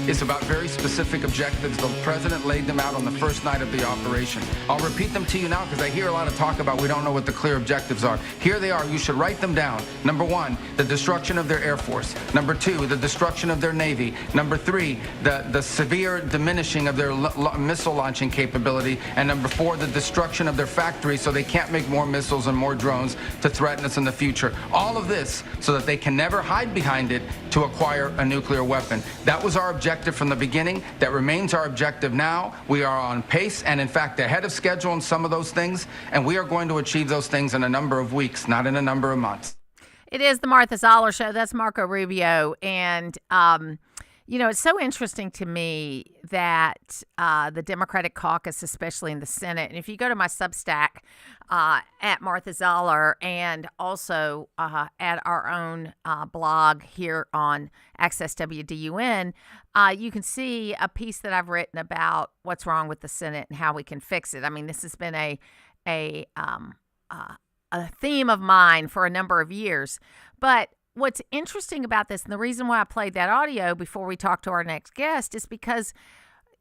is about very specific objectives. The president laid them out on the first night of the operation. I'll repeat them to you now because I hear a lot of talk about we don't know what the clear objectives are. Here they are. You should write them down. Number one, the destruction of their Air Force. Number two, the destruction of their Navy. Number three, the severe diminishing of their missile launching capability. And number four, the destruction of their factories so they can't make more missiles and more drones to threaten us in the future. All of this so that they can never hide behind it to acquire a nuclear weapon. That was our objective from the beginning. That remains our objective now. We are on pace and, in fact, ahead of schedule on some of those things. And we are going to achieve those things in a number of weeks, not in a number of months. It is the Martha Zoller Show. That's Marco Rubio. And, it's so interesting to me that the Democratic caucus, especially in the Senate, and if you go to my Substack at Martha Zoller and also at our own blog here on Access WDUN, you can see a piece that I've written about what's wrong with the Senate and how we can fix it. I mean, this has been a theme of mine for a number of years. But what's interesting about this, and the reason why I played that audio before we talk to our next guest, is because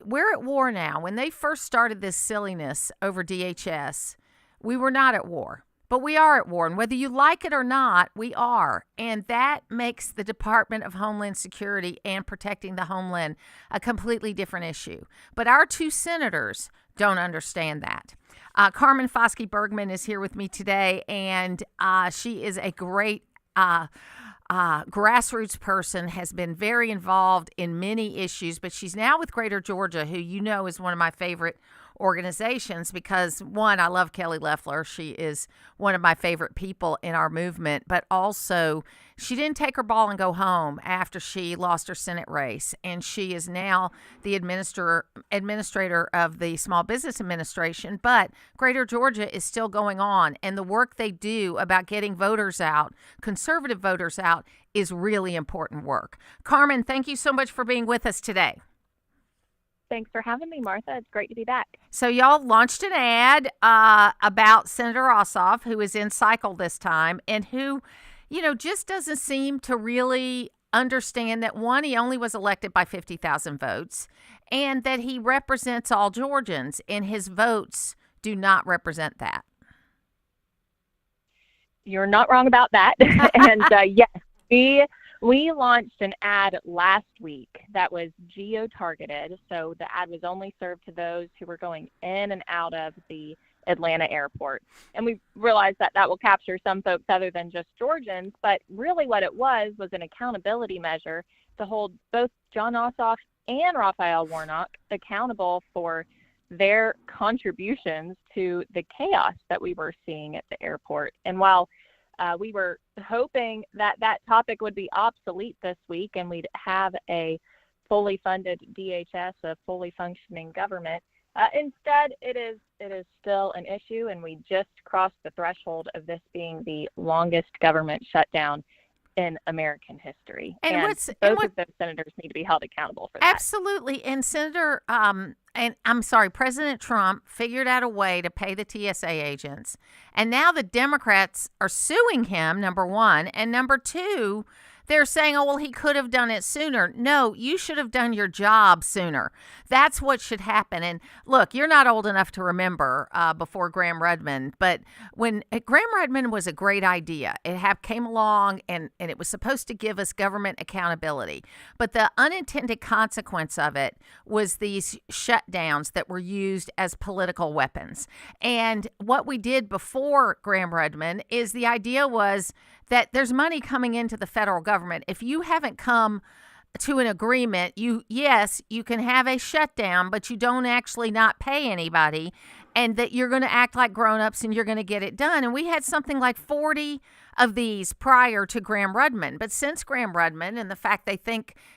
we're at war now. When they first started this silliness over DHS, we were not at war. But we are at war, and whether you like it or not, we are. And that makes the Department of Homeland Security and protecting the homeland a completely different issue. But our two senators don't understand that. Carmen Bergman is here with me today, and she is a great grassroots person, has been very involved in many issues, but she's now with Greater Georgia, who is one of my favorite organizations because, one, I love Kelly Loeffler. She is one of my favorite people in our movement, but also she didn't take her ball and go home after she lost her Senate race, and she is now the administrator of the Small Business Administration, but Greater Georgia is still going on, and the work they do about getting voters out, conservative voters out, is really important work. Carmen, thank you so much for being with us today. Thanks for having me, Martha. It's great to be back. So y'all launched an ad about Senator Ossoff, who is in cycle this time, and who, just doesn't seem to really understand that, one, he only was elected by 50,000 votes, and that he represents all Georgians, and his votes do not represent that. You're not wrong about that. And yes, we launched an ad last week that was geo-targeted. So the ad was only served to those who were going in and out of the Atlanta airport. And we realized that will capture some folks other than just Georgians. But really what it was an accountability measure to hold both Jon Ossoff and Raphael Warnock accountable for their contributions to the chaos that we were seeing at the airport. And while we were hoping that topic would be obsolete this week and we'd have a fully funded DHS, a fully functioning government, instead it is still an issue, and we just crossed the threshold of this being the longest government shutdown in American history. And both of those senators need to be held accountable for that. Absolutely. And President Trump figured out a way to pay the TSA agents. And now the Democrats are suing him, number one. And number two, they're saying, oh, well, he could have done it sooner. No, you should have done your job sooner. That's what should happen. And look, you're not old enough to remember before Gramm-Rudman, but when Gramm-Rudman was a great idea, it came along and it was supposed to give us government accountability. But the unintended consequence of it was these shutdowns that were used as political weapons. And what we did before Gramm-Rudman is the idea was that there's money coming into the federal government. If you haven't come to an agreement, you can have a shutdown, but you don't actually not pay anybody, and that you're going to act like grown-ups and you're going to get it done. And we had something like 40 of these prior to Gramm-Rudman. But since Gramm-Rudman and the fact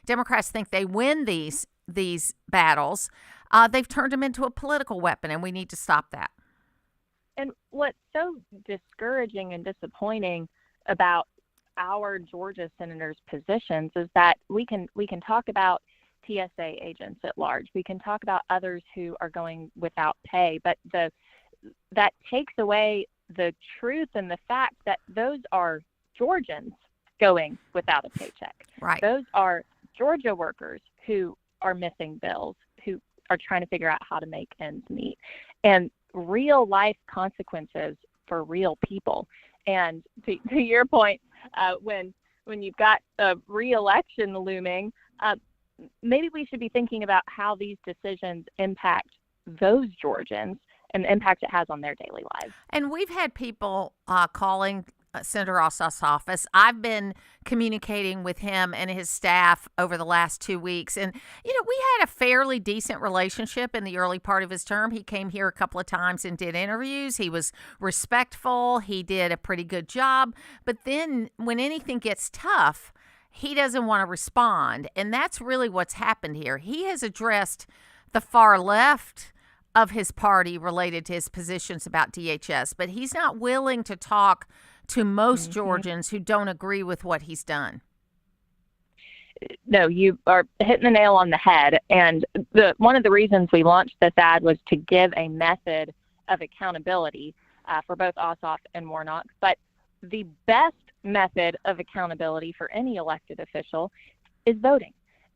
Democrats think they win these battles, they've turned them into a political weapon, and we need to stop that. And what's so discouraging and disappointing about our Georgia senators' positions is that we can talk about TSA agents at large. We can talk about others who are going without pay, but that takes away the truth and the fact that those are Georgians going without a paycheck. Right. Those are Georgia workers who are missing bills, who are trying to figure out how to make ends meet, and real life consequences for real people. And to your point, when you've got a re-election looming, maybe we should be thinking about how these decisions impact those Georgians and the impact it has on their daily lives. And we've had people calling Senator Ossoff's office. I've been communicating with him and his staff over the last 2 weeks. And, we had a fairly decent relationship in the early part of his term. He came here a couple of times and did interviews. He was respectful. He did a pretty good job. But then when anything gets tough, he doesn't want to respond. And that's really what's happened here. He has addressed the far left of his party related to his positions about DHS, but he's not willing to talk to most Georgians who don't agree with what he's done. No, you are hitting the nail on the head. And one of the reasons we launched this ad was to give a method of accountability for both Ossoff and Warnock. But the best method of accountability for any elected official is voting.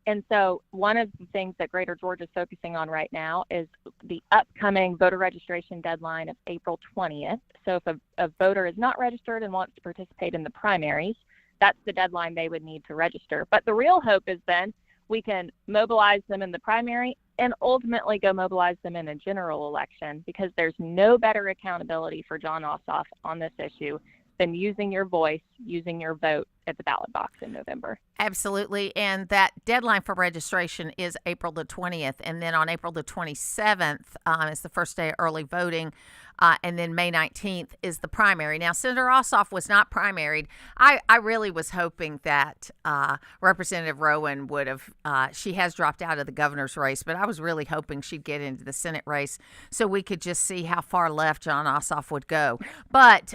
And so one of the things that Greater Georgia is focusing on right now is the upcoming voter registration deadline of April 20th. So if a voter is not registered and wants to participate in the primaries, that's the deadline they would need to register. But the real hope is then we can mobilize them in the primary and ultimately go mobilize them in a general election, because there's no better accountability for Jon Ossoff on this issue than using your voice, using your vote at the ballot box in November. Absolutely. And that deadline for registration is April the 20th. And then on April the 27th is the first day of early voting. And then May 19th is the primary. Now, Senator Ossoff was not primaried. I really was hoping that Representative Rowan would have, she has dropped out of the governor's race, but I was really hoping she'd get into the Senate race so we could just see how far left Jon Ossoff would go. But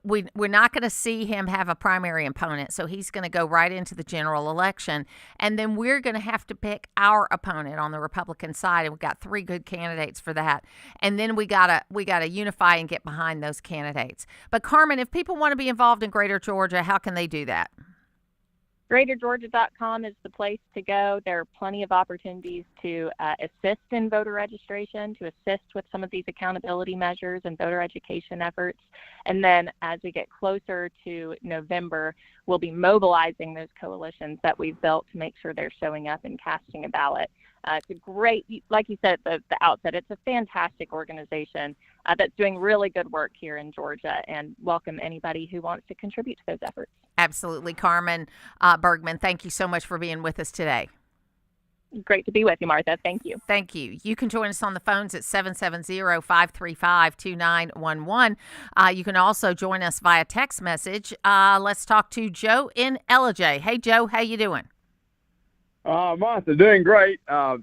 we're not going to see him have a primary opponent, so he's going to go right into the general election. And then we're going to have to pick our opponent on the Republican side, and we've got 3 good candidates for that. And then we gotta unify and get behind those candidates. But Carmen, if people want to be involved in Greater Georgia, how can they do that? GreaterGeorgia.com is the place to go. There are plenty of opportunities to assist in voter registration, to assist with some of these accountability measures and voter education efforts. And then as we get closer to November, we'll be mobilizing those coalitions that we've built to make sure they're showing up and casting a ballot. It's a great, like you said at the outset, it's a fantastic organization that's doing really good work here in Georgia, and welcome anybody who wants to contribute to those efforts. Absolutely. Carmen Bergman, thank you so much for being with us today. Great to be with you, Martha. Thank you. Thank you. You can join us on the phones at 770-535-2911. You can also join us via text message. Let's talk to Joe in LJ. Hey, Joe, how you doing? Martha, doing great. I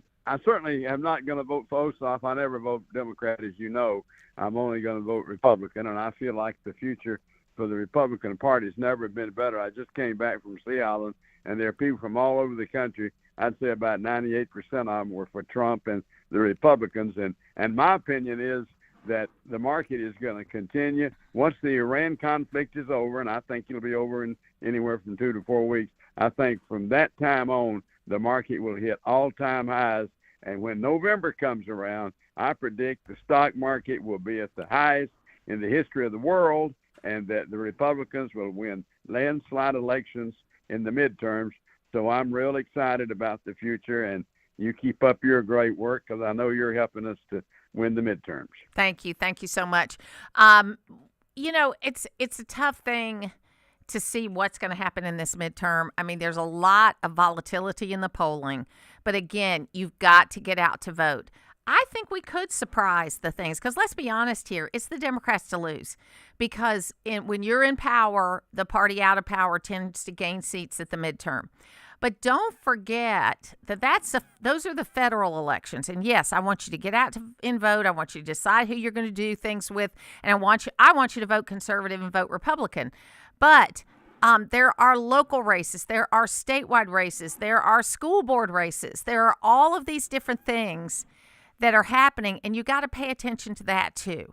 certainly am not going to vote for Ossoff. I never vote Democrat, as you know. I'm only going to vote Republican, and I feel like the future for the Republican Party has never been better. I just came back from Sea Island, and there are people from all over the country. I'd say about 98% of them were for Trump and the Republicans. And my opinion is that the market is going to continue. Once the Iran conflict is over, and I think it'll be over in anywhere from 2 to 4 weeks, I think from that time on, the market will hit all-time highs. And when November comes around, I predict the stock market will be at the highest in the history of the world, and that the Republicans will win landslide elections in the midterms. So I'm real excited about the future, and you keep up your great work, because I know you're helping us to win the midterms. Thank you. Thank you so much. It's a tough thing to see what's going to happen in this midterm. I mean, there's a lot of volatility in the polling, but again, you've got to get out to vote. I think we could surprise the things, because let's be honest here, it's the Democrats to lose, because when you're in power, the party out of power tends to gain seats at the midterm. But don't forget that those are the federal elections. And yes, I want you to get out and vote. I want you to decide who you're going to do things with. And I want you to vote conservative and vote Republican. But there are local races. There are statewide races. There are school board races. There are all of these different things that are happening. And you got to pay attention to that too.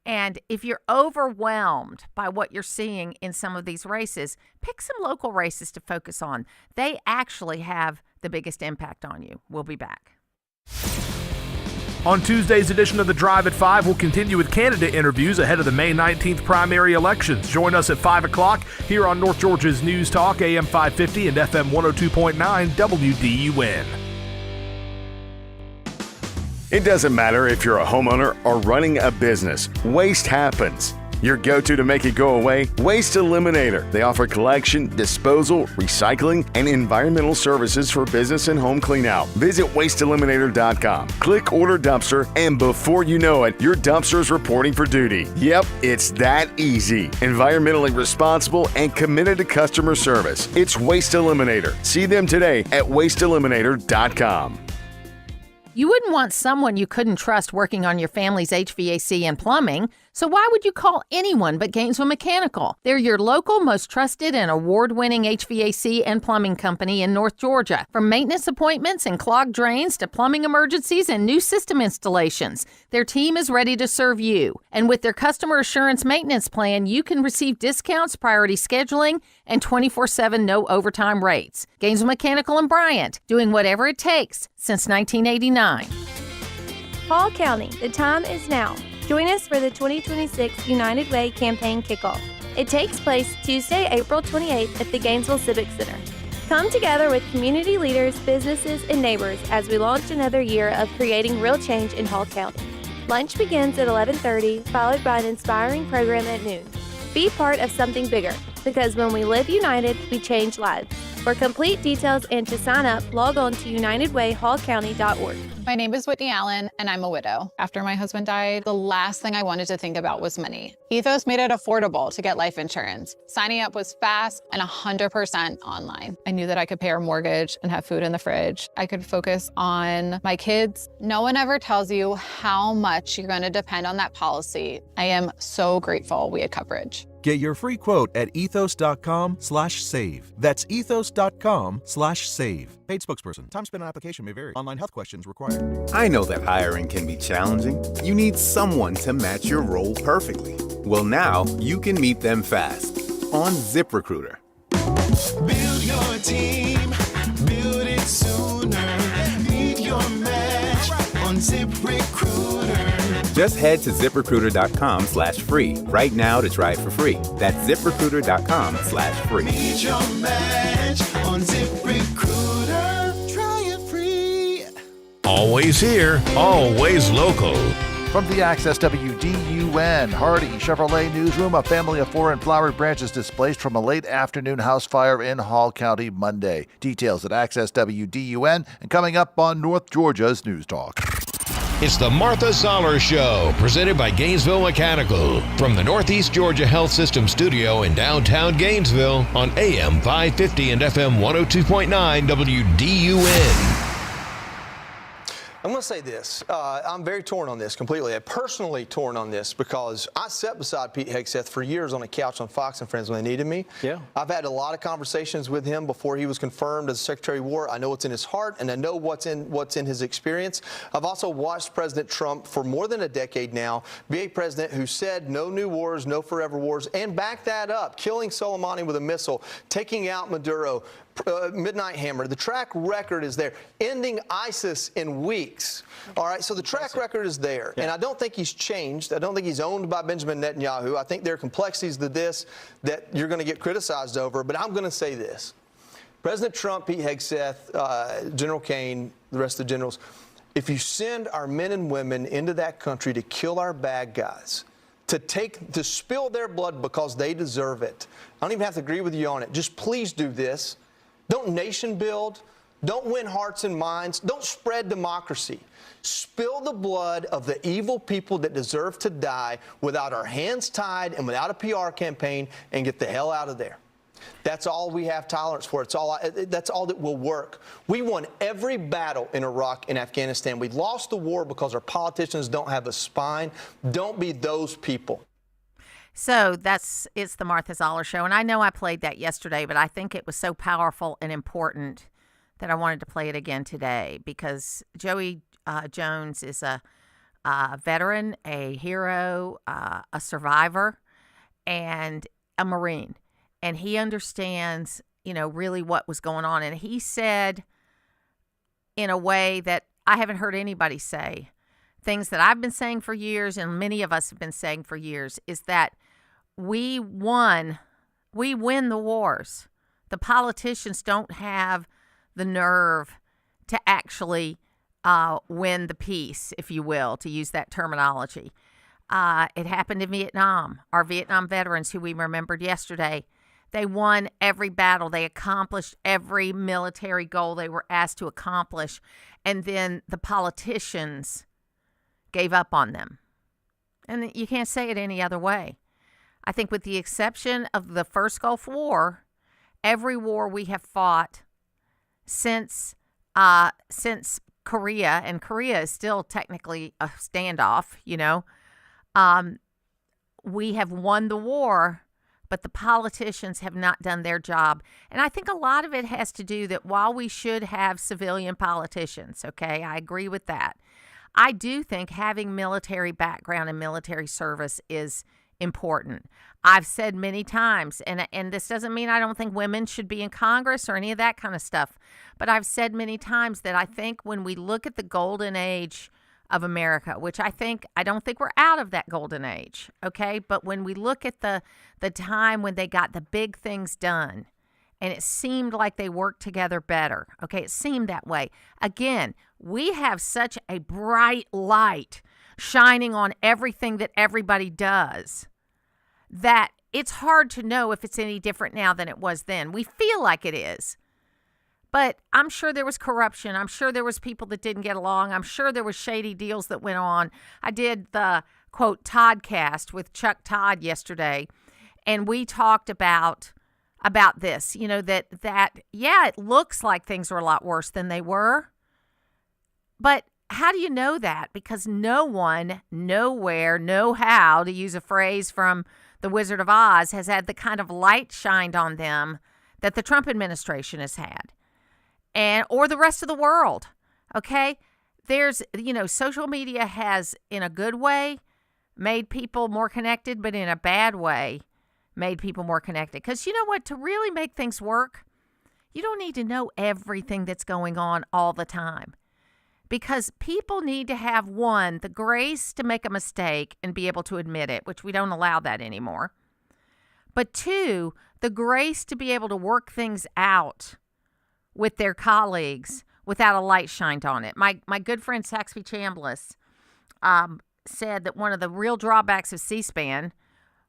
And if you're overwhelmed by what you're seeing in some of these races, pick some local races to focus on. They actually have the biggest impact on you. We'll be back. On Tuesday's edition of The Drive at 5, we'll continue with candidate interviews ahead of the May 19th primary elections. Join us at 5 o'clock here on North Georgia's News Talk, AM 550 and FM 102.9 WDUN. It doesn't matter if you're a homeowner or running a business. Waste happens. Your go-to to make it go away? Waste Eliminator. They offer collection, disposal, recycling, and environmental services for business and home cleanout. Visit wasteeliminator.com. Click Order Dumpster, and before you know it, your dumpster is reporting for duty. Yep, it's that easy. Environmentally responsible and committed to customer service. It's Waste Eliminator. See them today at wasteeliminator.com. You wouldn't want someone you couldn't trust working on your family's HVAC and plumbing, so why would you call anyone but Gainesville Mechanical? They're your local, most trusted and award-winning HVAC and plumbing company in North Georgia. From maintenance appointments and clogged drains to plumbing emergencies and new system installations, their team is ready to serve you. And with their customer assurance maintenance plan, you can receive discounts, priority scheduling, and 24/7 no overtime rates. Gainesville Mechanical and Bryant, doing whatever it takes since 1989. Hall County, the time is now. Join us for the 2026 United Way campaign kickoff. It takes place Tuesday, April 28th at the Gainesville Civic Center. Come together with community leaders, businesses, and neighbors as we launch another year of creating real change in Hall County. Lunch begins at 11:30, followed by an inspiring program at noon. Be part of something bigger, because when we live united, we change lives. For complete details and to sign up, log on to unitedwayhallcounty.org. My name is Whitney Allen, and I'm a widow. After my husband died, the last thing I wanted to think about was money. Ethos made it affordable to get life insurance. Signing up was fast and 100% online. I knew that I could pay our mortgage and have food in the fridge. I could focus on my kids. No one ever tells you how much you're going to depend on that policy. I am so grateful we had coverage. Get your free quote at ethos.com/save. That's ethos.com/save. Paid spokesperson. Time spent on application may vary. Online health questions required. I know that hiring can be challenging. You need someone to match your role perfectly. Well, now you can meet them fast on ZipRecruiter. Build your team, build it sooner. Meet your match on ZipRecruiter. Just head to ZipRecruiter.com/free right now to try it for free. That's ZipRecruiter.com/free. Meet your match on ZipRecruiter. Try it free. Always here, always local. From the Access WDUN Hardy Chevrolet Newsroom, a family of 4 in Flowery Branch is displaced from a late afternoon house fire in Hall County Monday. Details at Access WDUN and coming up on North Georgia's News Talk. It's the Martha Zoller Show, presented by Gainesville Mechanical. From the Northeast Georgia Health System studio in downtown Gainesville on AM 550 and FM 102.9 WDUN. I'm going to say this. I'm very torn on this completely. I'm personally torn on this because I sat beside Pete Hegseth for years on a couch on Fox and Friends when they needed me. Yeah. I've had a lot of conversations with him before he was confirmed as Secretary of War. I know what's in his heart, and I know what's in his experience. I've also watched President Trump for more than a decade now be a president who said no new wars, no forever wars, and backed that up, killing Soleimani with a missile, taking out Maduro, Midnight Hammer. The track record is there. Ending ISIS in weeks. All right, so the track record is there. Yeah. And I don't think he's changed. I don't think he's owned by Benjamin Netanyahu. I think there are complexities to this that you're going to get criticized over. But I'm going to say this. President Trump, Pete Hegseth, General Kane, the rest of the generals, if you send our men and women into that country to kill our bad guys, to spill their blood because they deserve it, I don't even have to agree with you on it. Just please do this. Don't nation build. Don't win hearts and minds. Don't spread democracy. Spill the blood of the evil people that deserve to die without our hands tied and without a PR campaign, and get the hell out of there. That's all we have tolerance for. That's all that will work. We won every battle in Iraq and Afghanistan. We lost the war because our politicians don't have a spine. Don't be those people. So it's the Martha Zoller Show. And I know I played that yesterday, but I think it was so powerful and important that I wanted to play it again today, because Joey Jones is a veteran, a hero, a survivor, and a Marine. And he understands, really what was going on. And he said in a way that I haven't heard anybody say. Things that I've been saying for years and many of us have been saying for years is that we win the wars. The politicians don't have the nerve to actually win the peace, if you will, to use that terminology. It happened in Vietnam. Our Vietnam veterans, who we remembered yesterday, they won every battle. They accomplished every military goal they were asked to accomplish. And then the politicians gave up on them. And you can't say it any other way. I think with the exception of the first Gulf War, every war we have fought since Korea, and Korea is still technically a standoff, we have won the war, but the politicians have not done their job. And I think a lot of it has to do that while we should have civilian politicians, okay, I agree with that. I do think having military background and military service is important. I've said many times, and this doesn't mean I don't think women should be in Congress or any of that kind of stuff, but I've said many times that I think when we look at the golden age of America, which I don't think we're out of that golden age, okay? But when we look at the time when they got the big things done, and it seemed like they worked together better, okay? It seemed that way. Again, we have such a bright light shining on everything that everybody does that it's hard to know if it's any different now than it was then. We feel like it is. But I'm sure there was corruption. I'm sure there was people that didn't get along. I'm sure there was shady deals that went on. I did the, quote, Toddcast with Chuck Todd yesterday, and we talked about this, that it looks like things are a lot worse than they were. But how do you know that? Because no one, nowhere, no how, to use a phrase from The Wizard of Oz, has had the kind of light shined on them that the Trump administration has had. Or the rest of the world, okay? There's, social media has, in a good way, made people more connected, but in a bad way, made people more connected. Because you know what? To really make things work, you don't need to know everything that's going on all the time. Because people need to have, one, the grace to make a mistake and be able to admit it, which we don't allow that anymore. But two, the grace to be able to work things out with their colleagues without a light shined on it. My good friend Saxby Chambliss said that one of the real drawbacks of C-SPAN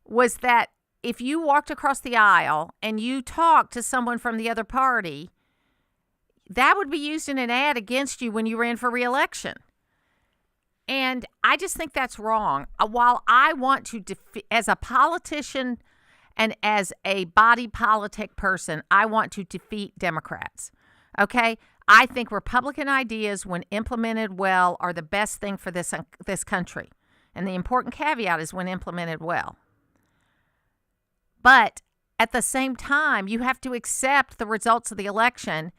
was that if you walked across the aisle and you talked to someone from the other party, that would be used in an ad against you when you ran for re-election. And I just think that's wrong. While I want to, as a politician and as a body politic person, I want to defeat Democrats. Okay? I think Republican ideas, when implemented well, are the best thing for this country. And the important caveat is when implemented well. But at the same time, you have to accept the results of the election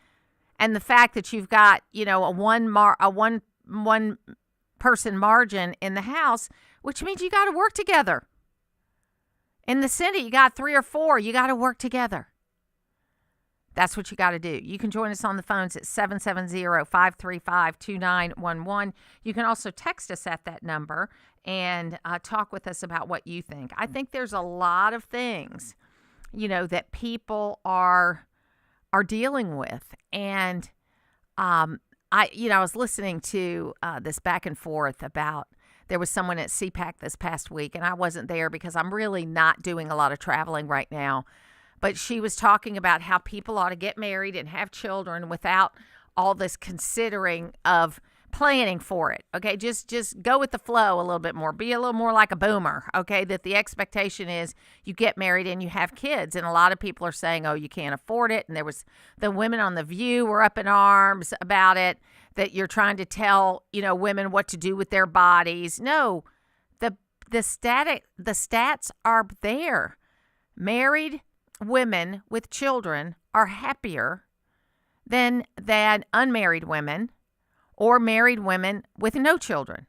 and the fact that you've got, a one person margin in the House, which means you got to work together. In the Senate, you got 3 or 4. You got to work together. That's what you got to do. You can join us on the phones at 770-535-2911. You can also text us at that number and talk with us about what you think. I think there's a lot of things, that people are dealing with. And I was listening to this back and forth about, there was someone at CPAC this past week, and I wasn't there because I'm really not doing a lot of traveling right now. But she was talking about how people ought to get married and have children without all this considering of planning for it. Okay, just go with the flow a little bit more. Be a little more like a boomer. Okay, that the expectation is you get married and you have kids. And a lot of people are saying, oh, you can't afford it. And there was the women on The View were up in arms about it, that you're trying to tell, women what to do with their bodies. No, the stats are there. Married women with children are happier than unmarried women or married women with no children.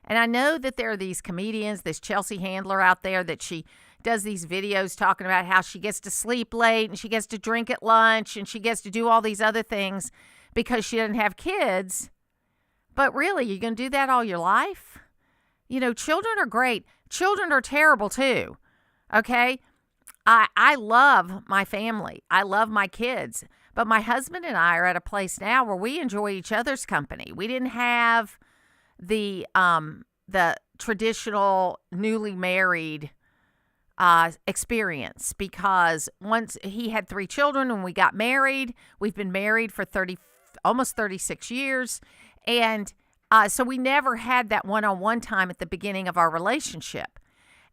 And I know that there are these comedians, this Chelsea Handler out there, that she does these videos talking about how she gets to sleep late and she gets to drink at lunch and she gets to do all these other things because she doesn't have kids. But really, you're going to do that all your life? You know, children are great. Children are terrible too. Okay? I love my family. I love my kids. But my husband and I are at a place now where we enjoy each other's company. We didn't have the traditional newly married experience, because once he had 3 children when we got married. We've been married for almost 36 years. And so we never had that one-on-one time at the beginning of our relationship.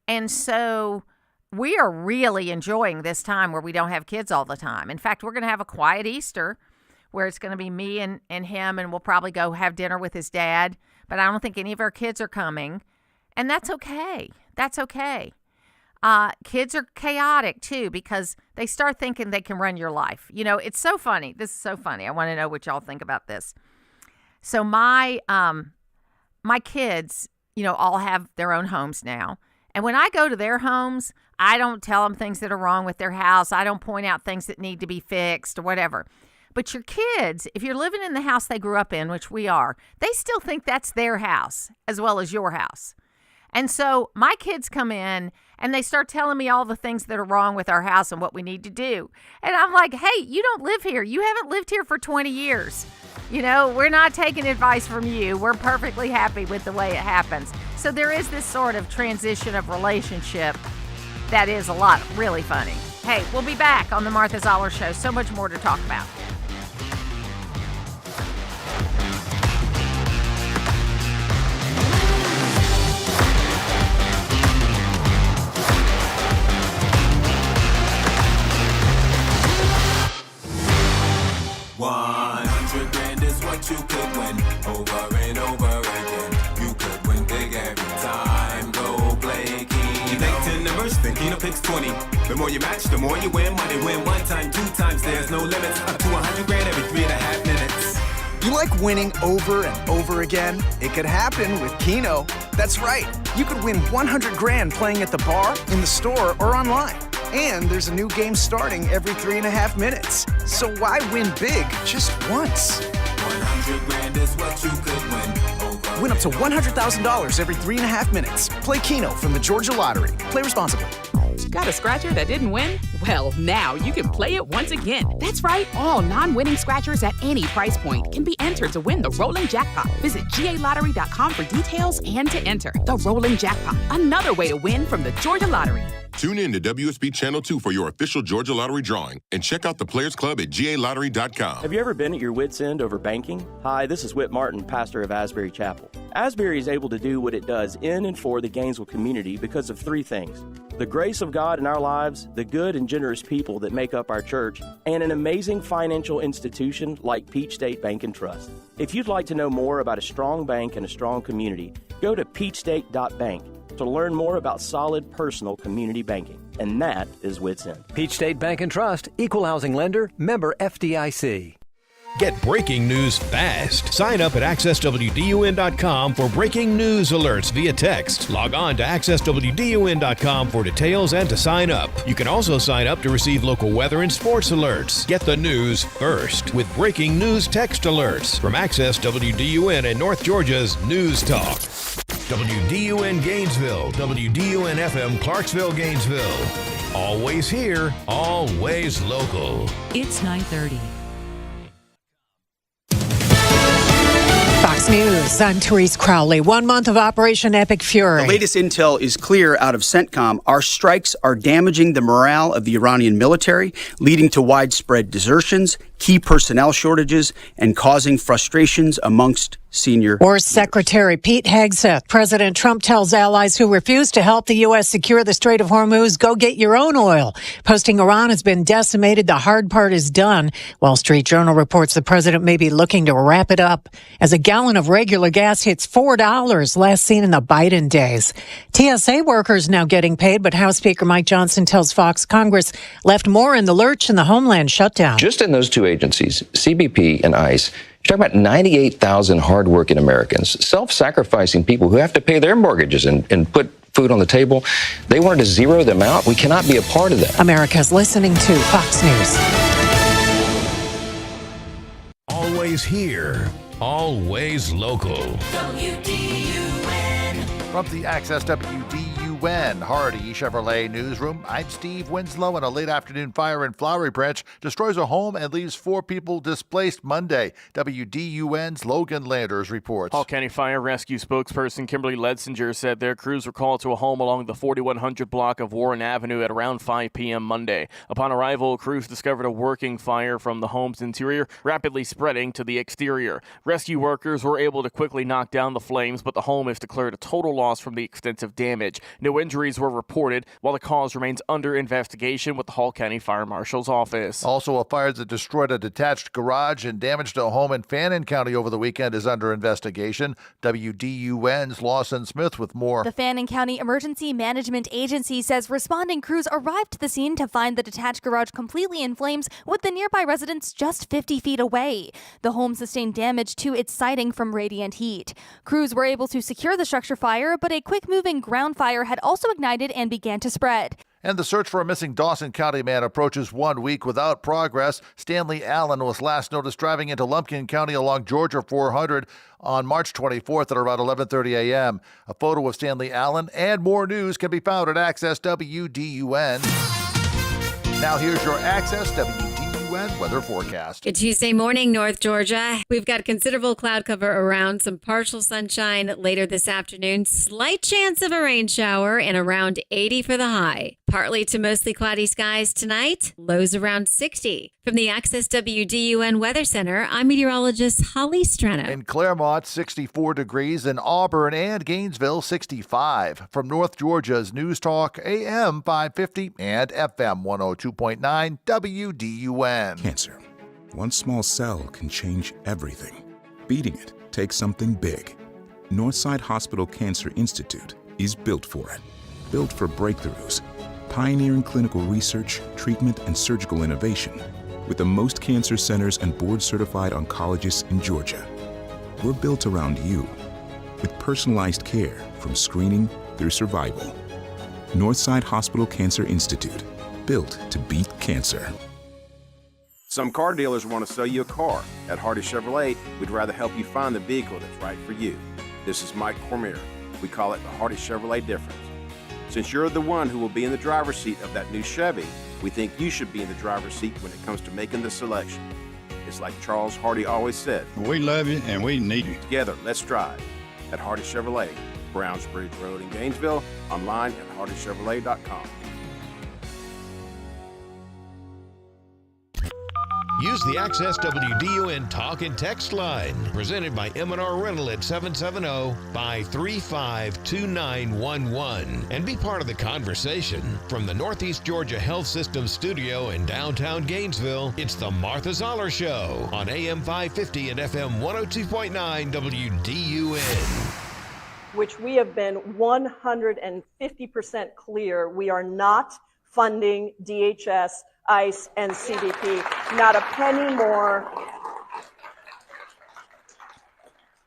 And so we are really enjoying this time where we don't have kids all the time. In fact, we're going to have a quiet Easter where it's going to be me and him, and we'll probably go have dinner with his dad. But I don't think any of our kids are coming. And that's okay. That's okay. Kids are chaotic too, because they start thinking they can run your life. You know, it's so funny. This is so funny. I want to know what y'all think about this. So my kids, you know, all have their own homes now. And when I go to their homes, I don't tell them things that are wrong with their house. I don't point out things that need to be fixed or whatever. But your kids, if you're living in the house they grew up in, which we are, they still think that's their house as well as your house. And so my kids come in and they start telling me all the things that are wrong with our house and what we need to do. And I'm like, hey, you don't live here. You haven't lived here for 20 years. You know, we're not taking advice from you. We're perfectly happy with the way it happens. So there is this sort of transition of relationship that is really funny. Hey, we'll be back on the Martha Zoller Show. So much more to talk about. $100,000 is what you could win over and over again. You could win big every time. Go play Keno. You make 10 numbers, then Keno picks 20. The more you match, the more you win. Money win 1 time, 2 times. There's no limits. Up to $100,000 every 3.5 minutes. You like winning over and over again? It could happen with Keno. That's right. You could win $100,000 playing at the bar, in the store, or online. And there's a new game starting every 3.5 minutes. So why win big just once? $100,000 is what you could win. Win up to $100,000 every 3.5 minutes. Play Keno from the Georgia Lottery. Play responsibly. Got a scratcher that didn't win? Well, now you can play it once again. That's right. All non-winning scratchers at any price point can be entered to win the Rolling Jackpot. Visit GALottery.com for details and to enter. The Rolling Jackpot. Another way to win from the Georgia Lottery. Tune in to WSB Channel 2 for your official Georgia Lottery drawing and check out the Players Club at GALottery.com. Have you ever been at your wit's end over banking? Hi, this is Whit Martin, pastor of Asbury Chapel. Asbury is able to do what it does in and for the Gainesville community because of 3 things: the grace of God in our lives, the good and generous people that make up our church, and an amazing financial institution like Peach State Bank and Trust. If you'd like to know more about a strong bank and a strong community, go to peachstate.bank to learn more about solid personal community banking. And that is Wits End. Peach State Bank and Trust, equal housing lender, member FDIC. Get breaking news fast. Sign up at accesswdun.com for breaking news alerts via text. Log on to accesswdun.com for details and to sign up. You can also sign up to receive local weather and sports alerts. Get the news first with breaking news text alerts from Access WDUN and North Georgia's News Talk. WDUN Gainesville, WDUN FM Clarksville, Gainesville. Always here, always local. It's 9:30. Fox News, I'm Therese Crowley. 1 month of Operation Epic Fury. The latest intel is clear out of CENTCOM. Our strikes are damaging the morale of the Iranian military, leading to widespread desertions, key personnel shortages, and causing frustrations amongst senior War Secretary Pete Hegseth. President Trump tells allies who refuse to help the U.S. secure the Strait of Hormuz, go get your own oil. Posting Iran has been decimated. The hard part is done. Wall Street Journal reports the president may be looking to wrap it up as a gallon of regular gas hits $4, last seen in the Biden days. TSA workers now getting paid, but House Speaker Mike Johnson tells Fox Congress left more in the lurch in the Homeland shutdown. Just in those 2 agencies, CBP and ICE, you're talking about 98,000 hardworking Americans, self-sacrificing people who have to pay their mortgages and put food on the table. They wanted to zero them out. We cannot be a part of that. America's listening to Fox News. Always always here, always local. From the Access WDUN Hardy Chevrolet Newsroom, I'm Steve Winslow. And a late afternoon fire in Flowery Branch destroys a home and leaves 4 people displaced Monday. WDUN's Logan Landers reports. Hall County Fire Rescue spokesperson Kimberly Ledsinger said their crews were called to a home along the 4100 block of Warren Avenue at around 5 p.m. Monday. Upon arrival, crews discovered a working fire from the home's interior, rapidly spreading to the exterior. Rescue workers were able to quickly knock down the flames, but the home is declared a total loss from the extensive damage. No injuries were reported, while the cause remains under investigation with the Hall County Fire Marshal's office. Also, a fire that destroyed a detached garage and damaged a home in Fannin County over the weekend is under investigation. WDUN's Lawson Smith with more. The Fannin County Emergency Management Agency says responding crews arrived to the scene to find the detached garage completely in flames, with the nearby residents just 50 feet away. The home sustained damage to its siding from radiant heat. Crews were able to secure the structure fire, but a quick-moving ground fire had also ignited and began to spread. And the search for a missing Dawson County man approaches 1 week without progress. Stanley Allen was last noticed driving into Lumpkin County along Georgia 400 on March 24th at around 11:30 a.m. A photo of Stanley Allen and more news can be found at Access WDUN. Now here's your Access WDUN weather forecast. Good Tuesday morning, North Georgia. We've got considerable cloud cover around, some partial sunshine later this afternoon, slight chance of a rain shower, and around 80 for the high. Partly to mostly cloudy skies tonight, lows around 60. From the Access WDUN Weather Center, I'm meteorologist Holly Strano. In Claremont, 64 degrees. In Auburn and Gainesville, 65. From North Georgia's News Talk, AM 550 and FM 102.9 WDUN. Cancer. One small cell can change everything. Beating it takes something big. Northside Hospital Cancer Institute is built for it. Built for breakthroughs. Pioneering clinical research, treatment, and surgical innovation. With the most cancer centers and board-certified oncologists in Georgia. We're built around you. With personalized care from screening through survival. Northside Hospital Cancer Institute. Built to beat cancer. Some car dealers want to sell you a car. At Hardy Chevrolet, we'd rather help you find the vehicle that's right for you. This is Mike Cormier. We call it the Hardy Chevrolet difference. Since you're the one who will be in the driver's seat of that new Chevy, we think you should be in the driver's seat when it comes to making the selection. It's like Charles Hardy always said. We love you and we need you. Together, let's drive. At Hardy Chevrolet, Browns Bridge Road in Gainesville, online at hardychevrolet.com. Use the Access WDUN Talk and Text line, presented by M&R Rental at 770-535-2911, and be part of the conversation. From the Northeast Georgia Health System studio in downtown Gainesville, it's the Martha Zoller Show on AM 550 and FM 102.9 WDUN. Which we have been 150% clear we are not funding DHS, ICE, and CBP, not a penny more,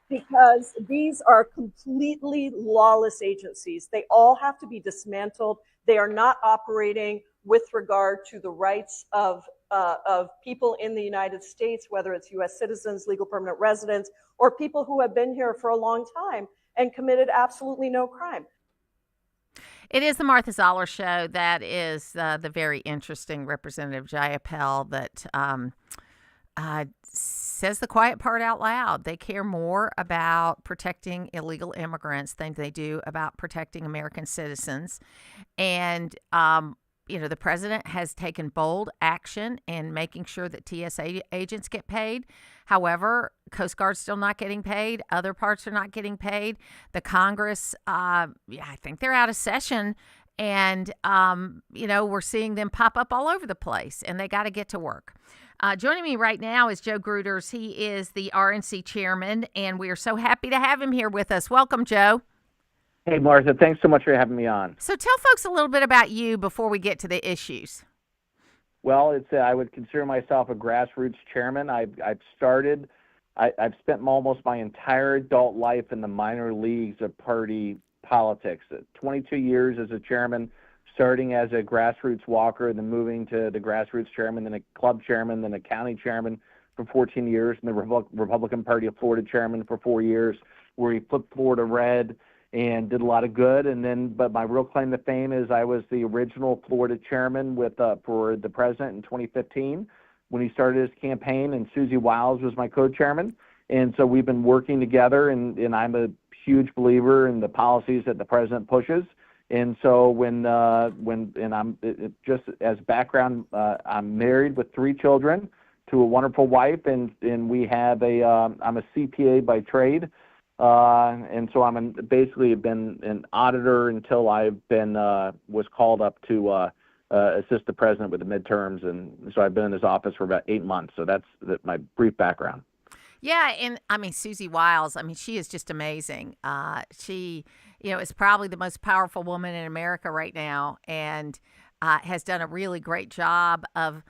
because these are completely lawless agencies. They all have to be dismantled. They are not operating with regard to the rights of people in the United States, whether it's U.S. citizens, legal permanent residents, or people who have been here for a long time and committed absolutely no crime. It is the Martha Zoller Show. That is the very interesting Representative Jayapal that says the quiet part out loud. They care more about protecting illegal immigrants than they do about protecting American citizens. And, the president has taken bold action in making sure that TSA agents get paid. However, Coast Guard's still not getting paid. Other parts are not getting paid. The Congress, I think they're out of session. And, we're seeing them pop up all over the place, and they got to get to work. Joining me right now is Joe Gruters. He is the RNC chairman, and we are so happy to have him here with us. Welcome, Joe. Hey, Martha, thanks so much for having me on. So tell folks a little bit about you before we get to the issues. Well, I would consider myself a grassroots chairman. I've spent almost my entire adult life in the minor leagues of party politics. 22 years as a chairman, starting as a grassroots walker, then moving to the grassroots chairman, then a club chairman, then a county chairman for 14 years, and the Republican Party of Florida chairman for 4 years, where he flipped Florida red and did a lot of good. And then, but my real claim to fame is I was the original Florida chairman for the president in 2015 when he started his campaign, and Susie Wiles was my co-chairman. And so we've been working together, and I'm a huge believer in the policies that the president pushes. And so when I'm just as background, I'm married with 3 children to a wonderful wife, and we have I'm a CPA by trade, and so I'm basically been an auditor until I've been was called up to assist the president with the midterms, and so I've been in his office for about 8 months. So that's my brief background. Yeah, and I mean, Susie Wiles, I mean, she is just amazing. She, is probably the most powerful woman in America right now, and has done a really great job of,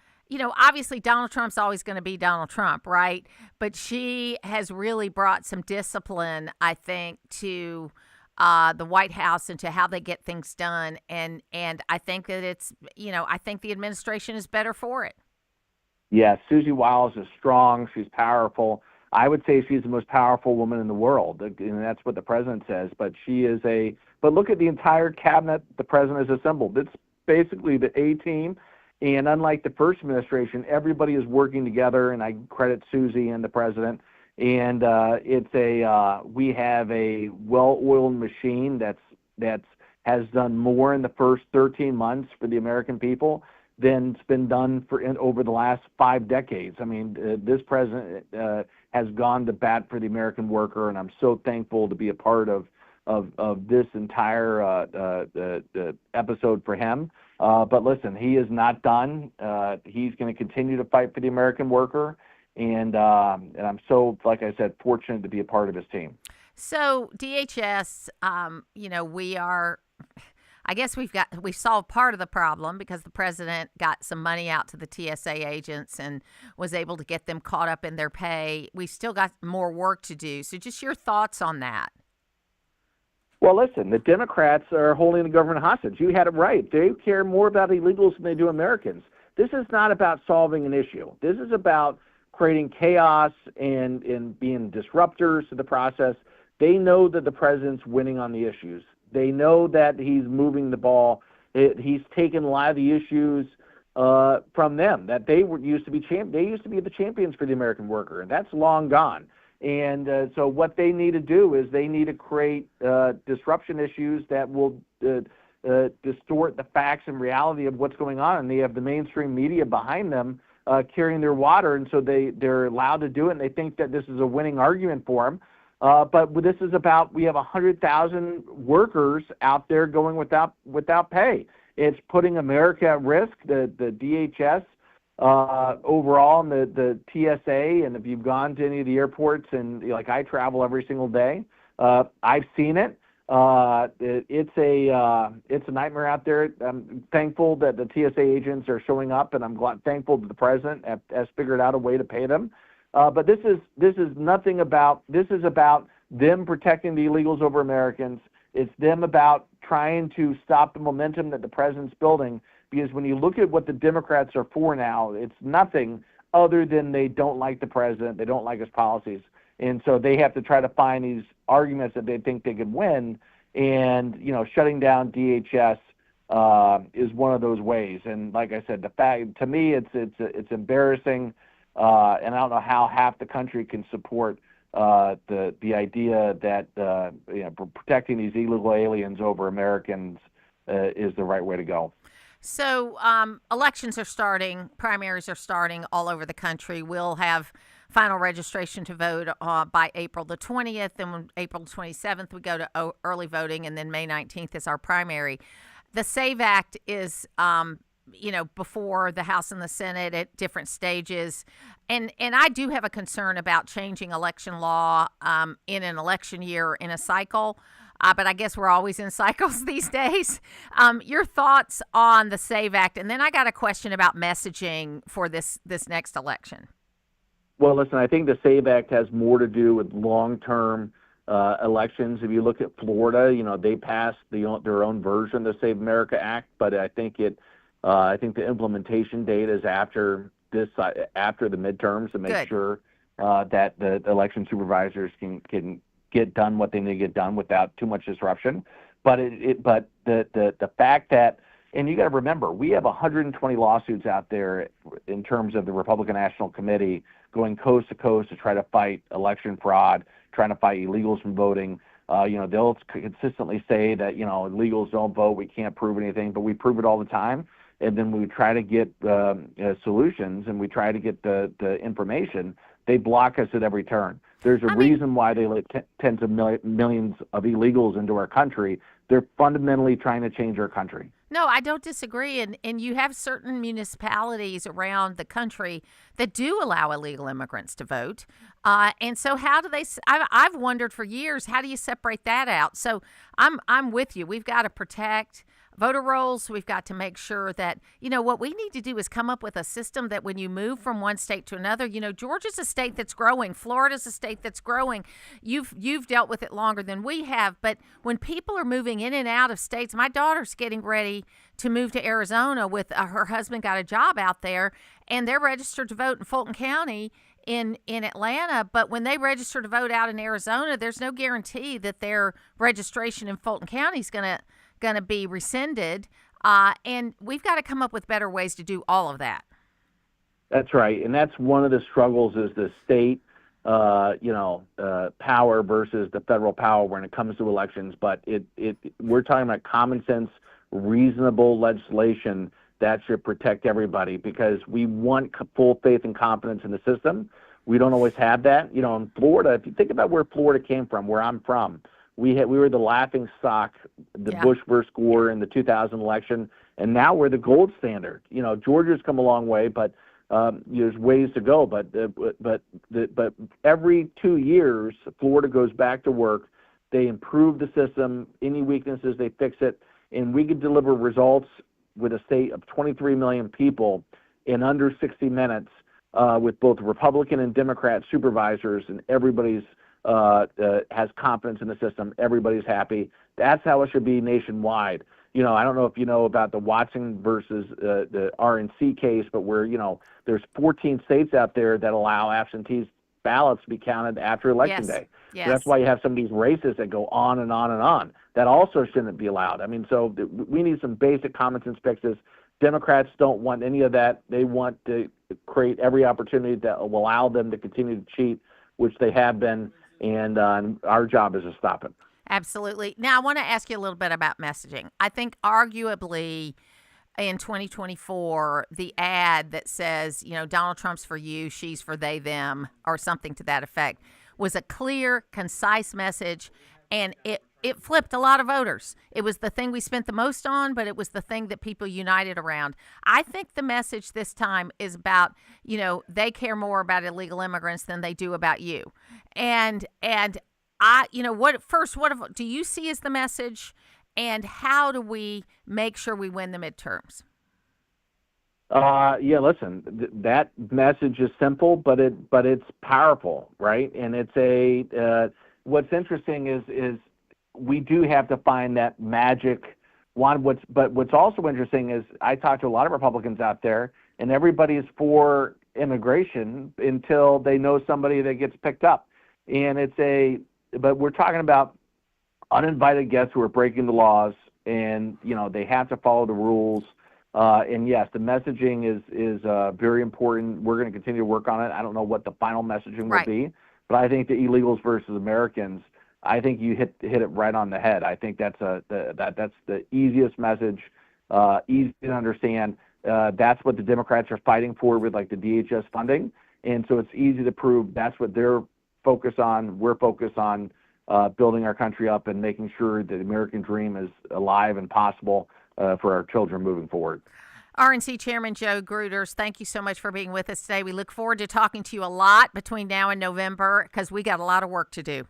obviously Donald Trump's always going to be Donald Trump, right? But she has really brought some discipline, I think, to the White House and to how they get things done. And I think that it's, I think the administration is better for it. Yeah, Susie Wiles is strong. She's powerful. I would say she's the most powerful woman in the world, and that's what the president says. But she is but look at the entire cabinet the president has assembled. It's basically the A-team, and unlike the first administration, everybody is working together, and I credit Susie and the president. And we have a well-oiled machine that's has done more in the first 13 months for the American people than's been done over the last 5 decades. I mean, this president has gone to bat for the American worker, and I'm so thankful to be a part of this entire episode for him. But listen, he is not done. He's going to continue to fight for the American worker, and I'm so, like I said, fortunate to be a part of his team. So DHS, I guess we've solved part of the problem because the president got some money out to the TSA agents and was able to get them caught up in their pay. We still got more work to do. So just your thoughts on that. Well, listen, the Democrats are holding the government hostage. You had it right. They care more about illegals than they do Americans. This is not about solving an issue. This is about creating chaos and being disruptors to the process. They know that the president's winning on the issues. They know that he's moving the ball. He's taken a lot of the issues from them that they used to be the champions for the American worker, and that's long gone. And so what they need to do is they need to create disruption issues that will distort the facts and reality of what's going on. And they have the mainstream media behind them carrying their water, and so they're allowed to do it, and they think that this is a winning argument for them. But this is about, we have 100,000 workers out there going without pay. It's putting America at risk, the DHS overall, and the TSA. And if you've gone to any of the airports, and like I travel every single day, I've seen it. It's a nightmare out there. I'm thankful that the TSA agents are showing up, and I'm thankful that the president has figured out a way to pay them. But this is nothing about, this is about them protecting the illegals over Americans. It's them about trying to stop the momentum that the president's building, because when you look at what the Democrats are for now, it's nothing other than they don't like the president, they don't like his policies. And so they have to try to find these arguments that they think they can win, and, shutting down DHS is one of those ways. And like I said, the fact, to me, it's embarrassing. And I don't know how half the country can support the idea that protecting these illegal aliens over Americans is the right way to go. So elections are starting, primaries are starting all over the country. We'll have final registration to vote by April the 20th, and on April 27th we go to early voting, and then May 19th is our primary. The SAVE Act is before the House and the Senate at different stages. And I do have a concern about changing election law in an election year in a cycle. But I guess we're always in cycles these days. Your thoughts on the SAVE Act? And then I got a question about messaging for this next election. Well, listen, I think the SAVE Act has more to do with long-term elections. If you look at Florida, they passed their own version of the Save America Act, but I think the implementation date is after this after the midterms to make Good. sure that the election supervisors can get done what they need to get done without too much disruption. But the fact that, and you got to remember, we have 120 lawsuits out there in terms of the Republican National Committee going coast to coast to try to fight election fraud, trying to fight illegals from voting. They'll consistently say that, illegals don't vote, we can't prove anything, but we prove it all the time. And then we try to get solutions and we try to get the information. They block us at every turn. There's a reason why they let tens of millions of illegals into our country. They're fundamentally trying to change our country. No, I don't disagree. And you have certain municipalities around the country that do allow illegal immigrants to vote. And so how do they, I've wondered for years, how do you separate that out? So I'm with you. We've got to protect voter rolls. We've got to make sure that, what we need to do is come up with a system that when you move from one state to another, Georgia's a state that's growing. Florida's a state that's growing. You've dealt with it longer than we have. But when people are moving in and out of states, my daughter's getting ready to move to Arizona with her husband got a job out there, and they're registered to vote in Fulton County in Atlanta. But when they register to vote out in Arizona, there's no guarantee that their registration in Fulton County is going to be rescinded, and we've got to come up with better ways to do all of that. That's right, and that's one of the struggles is the state, power versus the federal power when it comes to elections. But we're talking about common sense, reasonable legislation that should protect everybody because we want full faith and confidence in the system. We don't always have that. In Florida, if you think about where Florida came from, where I'm from, we were the laughing stock, Bush versus Gore in the 2000 election, and now we're the gold standard. Georgia's come a long way, but there's ways to go. But every 2 years, Florida goes back to work. They improve the system. Any weaknesses, they fix it, and we could deliver results with a state of 23 million people in under 60 minutes with both Republican and Democrat supervisors, and everybody's has confidence in the system. Everybody's happy. That's how it should be nationwide. I don't know if you know about the Watson versus the RNC case, but where, there's 14 states out there that allow absentee ballots to be counted after Election Day. Yes. So that's why you have some of these races that go on and on and on. That also shouldn't be allowed. So we need some basic common sense fixes. Democrats don't want any of that. They want to create every opportunity that will allow them to continue to cheat, which they have been. And our job is to stop it. Absolutely. Now, I want to ask you a little bit about messaging. I think arguably in 2024, the ad that says, Donald Trump's for you, she's for they, them, or something to that effect, was a clear, concise message, and it flipped a lot of voters. It was the thing we spent the most on, but it was the thing that people united around. I think the message this time is about, they care more about illegal immigrants than they do about you. And I, what do you see as the message, and how do we make sure we win the midterms? Listen, that message is simple, but it's powerful, right? And it's what's interesting is we do have to find that magic one. What's also interesting is I talk to a lot of Republicans out there, and everybody's for immigration until they know somebody that gets picked up. And but we're talking about uninvited guests who are breaking the laws, and they have to follow the rules. And yes, the messaging is very important. We're going to continue to work on it. I don't know what the final messaging will be, but I think the illegals versus Americans, I think you hit it right on the head. I think that's the easiest message, easy to understand. That's what the Democrats are fighting for with like the DHS funding, and so it's easy to prove that's what they're focused on. We're focused on building our country up and making sure that the American dream is alive and possible for our children moving forward. RNC Chairman Joe Gruters, thank you so much for being with us today. We look forward to talking to you a lot between now and November because we got a lot of work to do.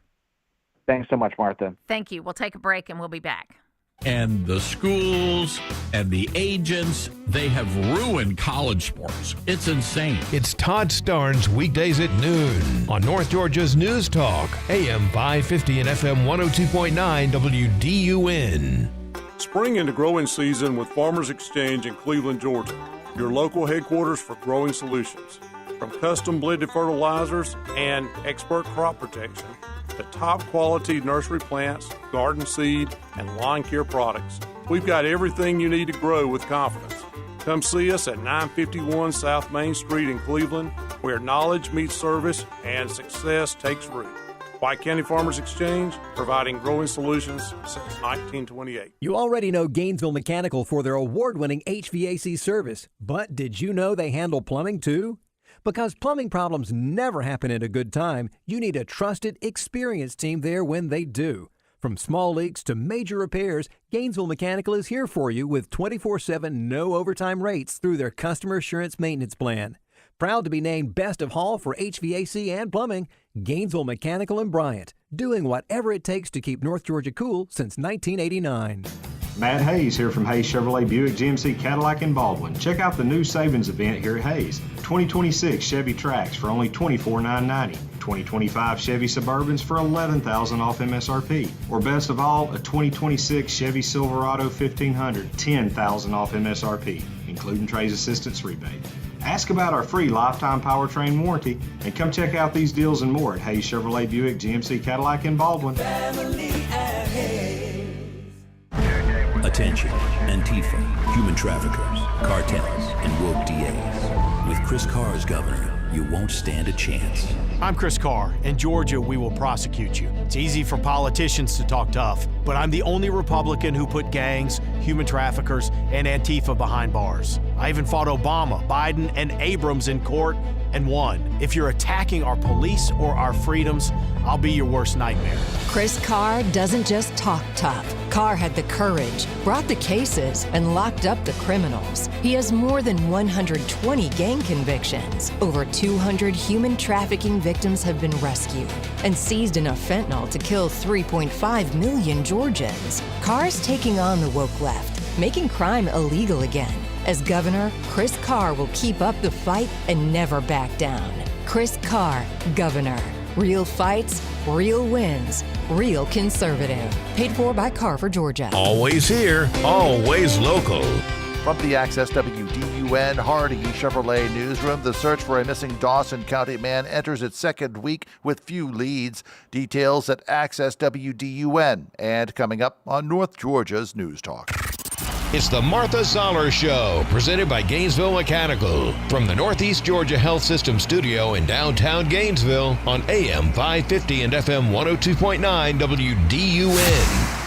Thanks so much, Martha. Thank you. We'll take a break and we'll be back. And the schools and the agents, they have ruined college sports. It's insane. It's Todd Starnes weekdays at noon on North Georgia's News Talk, AM 550 and FM 102.9 WDUN. Spring into growing season with Farmers Exchange in Cleveland, Georgia. your local headquarters for growing solutions. From custom blended fertilizers and expert crop protection to top quality nursery plants, garden seed, and lawn care products, we've got everything you need to grow with confidence. Come see us at 951 South Main Street in Cleveland, where knowledge meets service and success takes root. White County Farmers Exchange, providing growing solutions since 1928. You already know Gainesville Mechanical for their award-winning HVAC service, but did you know they handle plumbing too? Because plumbing problems never happen at a good time, you need a trusted, experienced team there when they do. From small leaks to major repairs, Gainesville Mechanical is here for you with 24/7 no overtime rates through their customer assurance maintenance plan. Proud to be named Best of Hall for HVAC and plumbing, Gainesville Mechanical and Bryant, doing whatever it takes to keep North Georgia cool since 1989. Matt Hayes here from Hayes Chevrolet Buick GMC Cadillac in Baldwin. Check out the new savings event here at Hayes. 2026 Chevy Trax for only $24,990. 2025 Chevy Suburbans for $11,000 off MSRP. Or best of all, a 2026 Chevy Silverado 1500, $10,000 off MSRP, including trades assistance rebate. Ask about our free lifetime powertrain warranty and come check out these deals and more at Hayes Chevrolet Buick GMC Cadillac in Baldwin. Attention, Antifa, human traffickers, cartels, and woke DAs. With Chris Carr as governor, you won't stand a chance. I'm Chris Carr. In Georgia, we will prosecute you. It's easy for politicians to talk tough, but I'm the only Republican who put gangs, human traffickers, and Antifa behind bars. I even fought Obama, Biden, and Abrams in court and won. If you're attacking our police or our freedoms, I'll be your worst nightmare. Chris Carr doesn't just talk tough. Carr had the courage, brought the cases, and locked up the criminals. He has more than 120 gang convictions. Over 200 human trafficking victims have been rescued and seized enough fentanyl to kill 3.5 million Georgians. Carr's taking on the woke left, making crime illegal again. As governor, Chris Carr will keep up the fight and never back down. Chris Carr, governor. Real fights, real wins, real conservative. Paid for by Carr for Georgia. Always here, always local. From the Access WDUN Hardy Chevrolet newsroom, the search for a missing Dawson County man enters its second week with few leads. Details at Access WDUN and coming up on North Georgia's News Talk. It's the Martha Zoller Show, presented by Gainesville Mechanical, from the Northeast Georgia Health System studio in downtown Gainesville on AM 550 and FM 102.9 WDUN.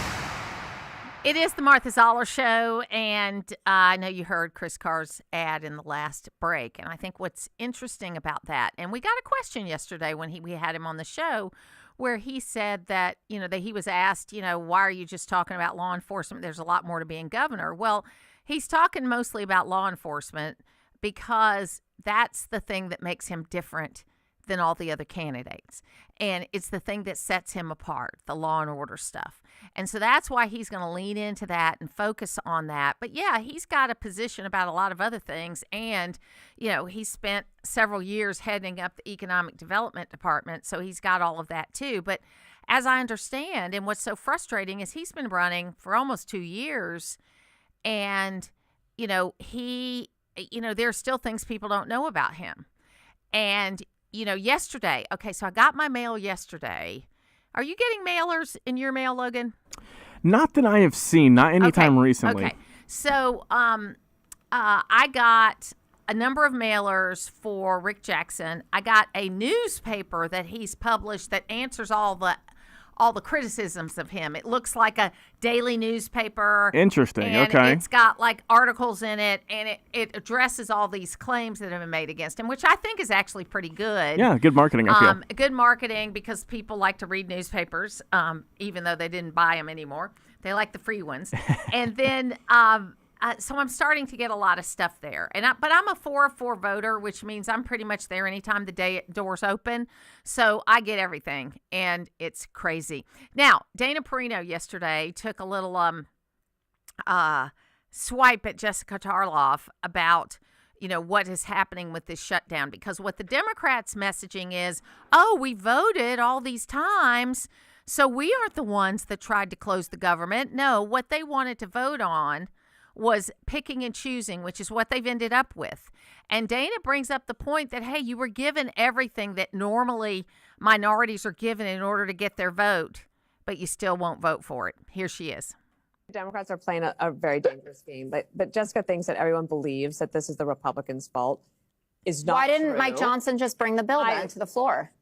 It is the Martha Zoller Show, and I know you heard Chris Carr's ad in the last break, and I think what's interesting about that, and we got a question yesterday when we had him on the show, where he said that, that he was asked, why are you just talking about law enforcement? There's a lot more to being governor. Well, he's talking mostly about law enforcement because that's the thing that makes him different than all the other candidates. And it's the thing that sets him apart, the law and order stuff. And so that's why he's going to lean into that and focus on that. But yeah, he's got a position about a lot of other things. And, he spent several years heading up the economic development department. So he's got all of that too. But as I understand, and what's so frustrating is he's been running for almost 2 years. And, there's still things people don't know about him. And, yesterday, so I got my mail yesterday. Are you getting mailers in your mail, Logan? Not that I have seen, not anytime recently. Okay, so I got a number of mailers for Rick Jackson. I got a newspaper that he's published that answers all the criticisms of him. It looks like a daily newspaper. Interesting, and okay. It's got articles in it, and it addresses all these claims that have been made against him, which I think is actually pretty good. Yeah, good marketing, I feel. Good marketing because people like to read newspapers, even though they didn't buy them anymore. They like the free ones. And then so I'm starting to get a lot of stuff there. But I'm a 404 voter, which means I'm pretty much there anytime the doors open. So I get everything, and it's crazy. Now, Dana Perino yesterday took a little swipe at Jessica Tarloff about what is happening with this shutdown, because what the Democrats' messaging is, we voted all these times, so we aren't the ones that tried to close the government. No, what they wanted to vote on was picking and choosing, which is what they've ended up with. And Dana brings up the point that, hey, you were given everything that normally minorities are given in order to get their vote, but you still won't vote for it. Here she is. Democrats are playing a very dangerous game, but Jessica thinks that everyone believes that this is the Republicans' fault. Is not Why didn't true. Mike Johnson just bring the bill down to the floor?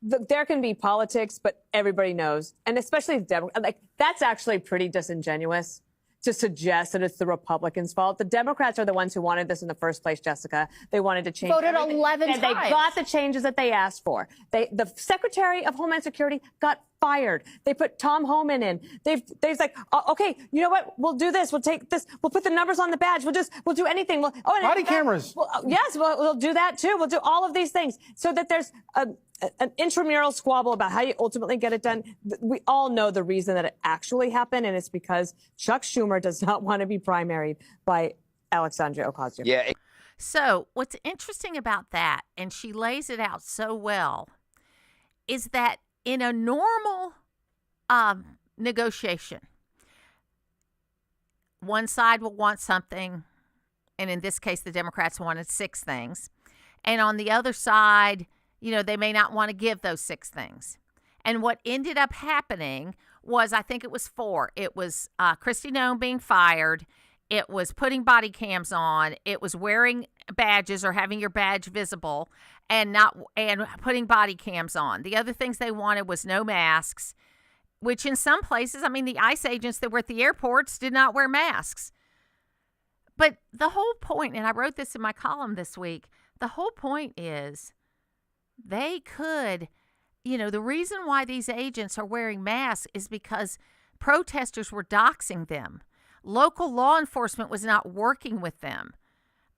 There can be politics, but everybody knows, and especially Democrats, like that's actually pretty disingenuous to suggest that it's the Republicans' fault. The Democrats are the ones who wanted this in the first place, Jessica. They wanted to change Voted everything, 11 and times. they got the changes that they asked for. The Secretary of Homeland Security got fired. They put Tom Homan in. They've like, okay, you know what? We'll do this. We'll take this. We'll put the numbers on the badge. We'll do anything. Body cameras. Yes, we'll do that too. We'll do all of these things so that there's an intramural squabble about how you ultimately get it done. We all know the reason that it actually happened, and it's because Chuck Schumer does not want to be primaried by Alexandria Ocasio. Yeah. So what's interesting about that, and she lays it out so well, is that in a normal negotiation, one side will want something, and in this case, the Democrats wanted 6 things. And on the other side, you know, they may not want to give those 6 things. And what ended up happening was, I think it was 4. It was Kristi Noem being fired. It was putting body cams on. It was wearing badges or having your badge visible and putting body cams on. The other things they wanted was no masks, which in some places, I mean, the ICE agents that were at the airports did not wear masks. But the whole point, and I wrote this in my column this week, the whole point is they could, you know, the reason why these agents are wearing masks is because protesters were doxing them. Local law enforcement was not working with them.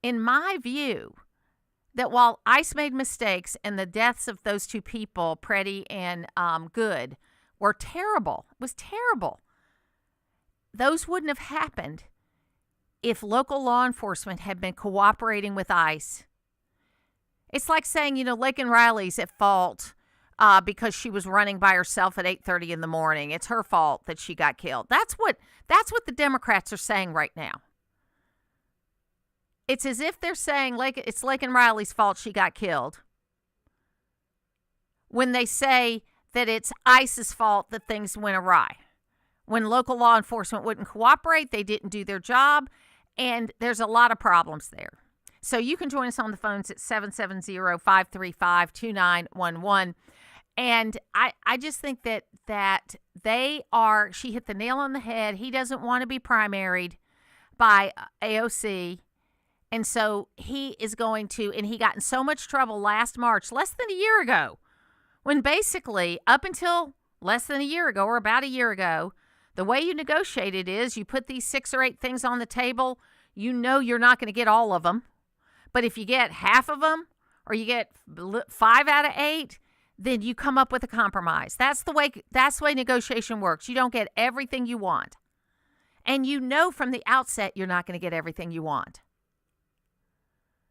In my view, that while ICE made mistakes and the deaths of those 2 people, Preddy and Good, were terrible, it was terrible, those wouldn't have happened if local law enforcement had been cooperating with ICE. It's like saying, you know, Laken Riley's at fault because she was running by herself at 8:30 in the morning. It's her fault that she got killed. That's what the Democrats are saying right now. It's as if they're saying it's Laken Riley's fault she got killed, when they say that it's ICE's fault that things went awry. When local law enforcement wouldn't cooperate, they didn't do their job, and there's a lot of problems there. So you can join us on the phones at 770-535-2911. And I just think that she hit the nail on the head. He doesn't want to be primaried by AOC. And so he is going to, and he got in so much trouble last March, less than a year ago, when basically up until less than a year ago or about a year ago, the way you negotiated is you put these 6 or 8 things on the table. You know you're not going to get all of them. But if you get half of them or you get 5 out of 8, then you come up with a compromise. That's the way negotiation works. You don't get everything you want. And you know from the outset you're not going to get everything you want.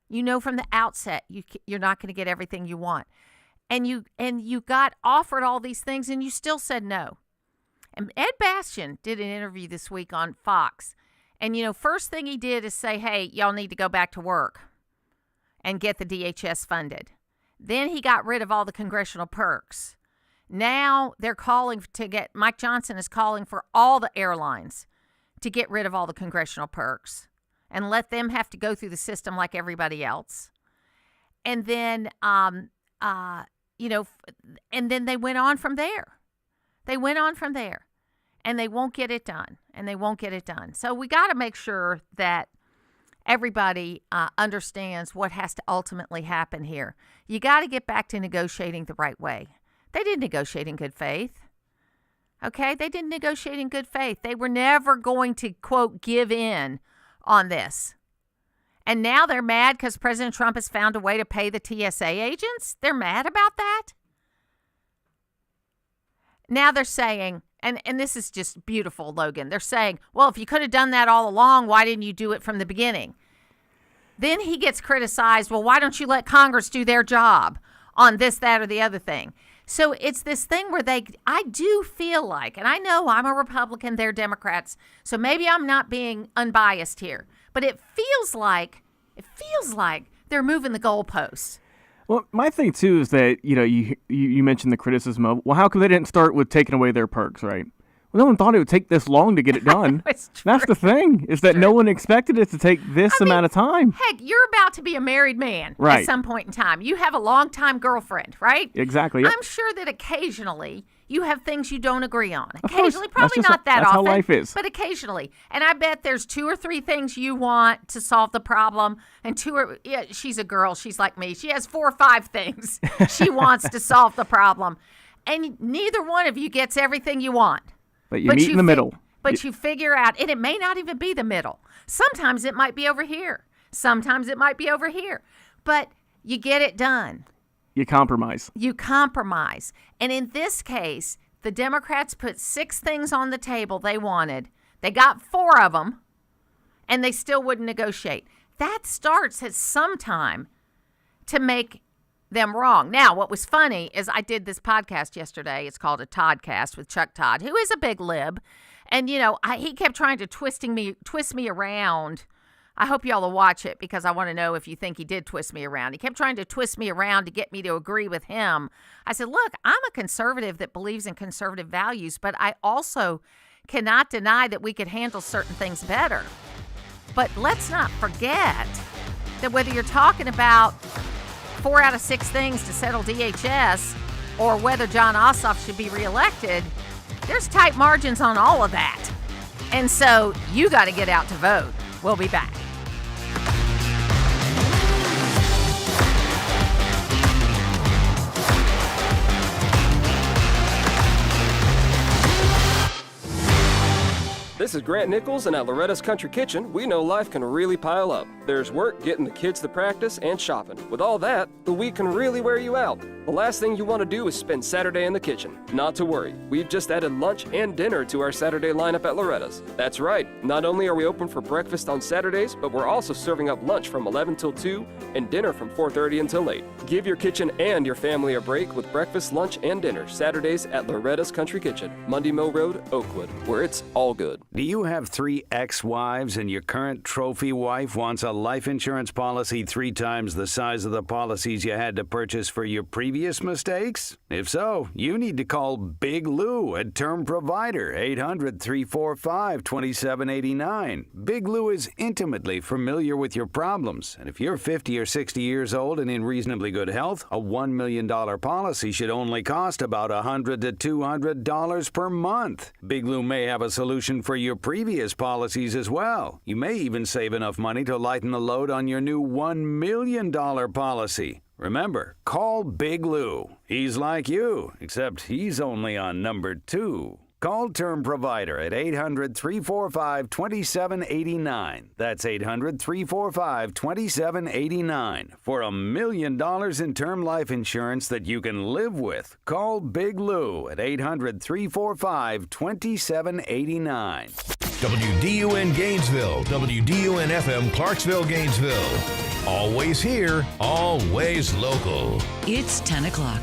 You know from the outset you're not going to get everything you want. And you got offered all these things and you still said no. And Ed Bastian did an interview this week on Fox. And, you know, first thing he did is say, hey, y'all need to go back to work and get the DHS funded. Then he got rid of all the congressional perks. Now they're calling Mike Johnson is calling for all the airlines to get rid of all the congressional perks and let them have to go through the system like everybody else. And then, and then they went on from there. And they won't get it done. So we got to make sure that everybody understands what has to ultimately happen here. You got to get back to negotiating the right way. They didn't negotiate in good faith. Okay? They didn't negotiate in good faith. They were never going to, quote, give in on this. And now they're mad because President Trump has found a way to pay the TSA agents? They're mad about that? Now they're saying, and this is just beautiful, Logan. They're saying, well, if you could have done that all along, why didn't you do it from the beginning? Then he gets criticized. Well, why don't you let Congress do their job on this, that, or the other thing? So it's this thing where I do feel like, and I know I'm a Republican, they're Democrats, so maybe I'm not being unbiased here, but it feels like they're moving the goalposts. Well, my thing, too, is that, you mentioned the criticism of, well, how come they didn't start with taking away their perks, right? Well, no one thought it would take this long to get it done. That's the thing, is that no one expected it to take this amount of time. Heck, you're about to be a married man at some point in time. You have a longtime girlfriend, right? Exactly. Yep. I'm sure that occasionally you have things you don't agree on. Of Occasionally, course. probably not that that's often. How life is. But occasionally. And I bet there's 2 or 3 things you want to solve the problem. And she's a girl. She's like me. She has 4 or 5 things she wants to solve the problem. And neither one of you gets everything you want. But you meet in the middle. But you figure out, and it may not even be the middle. Sometimes it might be over here. Sometimes it might be over here. But you get it done. You compromise. And in this case, the Democrats put 6 things on the table they wanted. They got 4 of them, and they still wouldn't negotiate. That starts at some time to make them wrong. Now, what was funny is I did this podcast yesterday. It's called a Toddcast with Chuck Todd, who is a big lib. And, he kept trying to twist me around. I hope y'all will watch it because I want to know if you think he did twist me around. He kept trying to twist me around to get me to agree with him. I said, look, I'm a conservative that believes in conservative values, but I also cannot deny that we could handle certain things better. But let's not forget that whether you're talking about 4 out of 6 things to settle DHS or whether John Ossoff should be reelected, there's tight margins on all of that. And so you got to get out to vote. We'll be back. This is Grant Nichols, and at Loretta's Country Kitchen, we know life can really pile up. There's work, getting the kids to practice, and shopping. With all that, the week can really wear you out. The last thing you want to do is spend Saturday in the kitchen. Not to worry, we've just added lunch and dinner to our Saturday lineup at Loretta's. That's right, not only are we open for breakfast on Saturdays, but we're also serving up lunch from 11 till 2 and dinner from 4:30 until 8. Give your kitchen and your family a break with breakfast, lunch, and dinner Saturdays at Loretta's Country Kitchen, Mundy Mill Road, Oakwood, where it's all good. Do you have 3 ex-wives and your current trophy wife wants a life insurance policy 3 times the size of the policies you had to purchase for your previous mistakes? If so, you need to call Big Lou at Term Provider, 800-345-2789. Big Lou is intimately familiar with your problems, and if you're 50 or 60 years old and in reasonably good health, a $1 million policy should only cost about $100 to $200 per month. Big Lou may have a solution for your previous policies as well. You may even save enough money to lighten the load on your new $1 million policy. Remember, call Big Lou. He's like you, except he's only on number 2. Call Term Provider at 800-345-2789. That's 800-345-2789 for $1 million in term life insurance that you can live with. Call Big Lou at 800-345-2789. WDUN Gainesville, WDUN FM Clarksville, Gainesville. Always here, always local. It's 10 o'clock.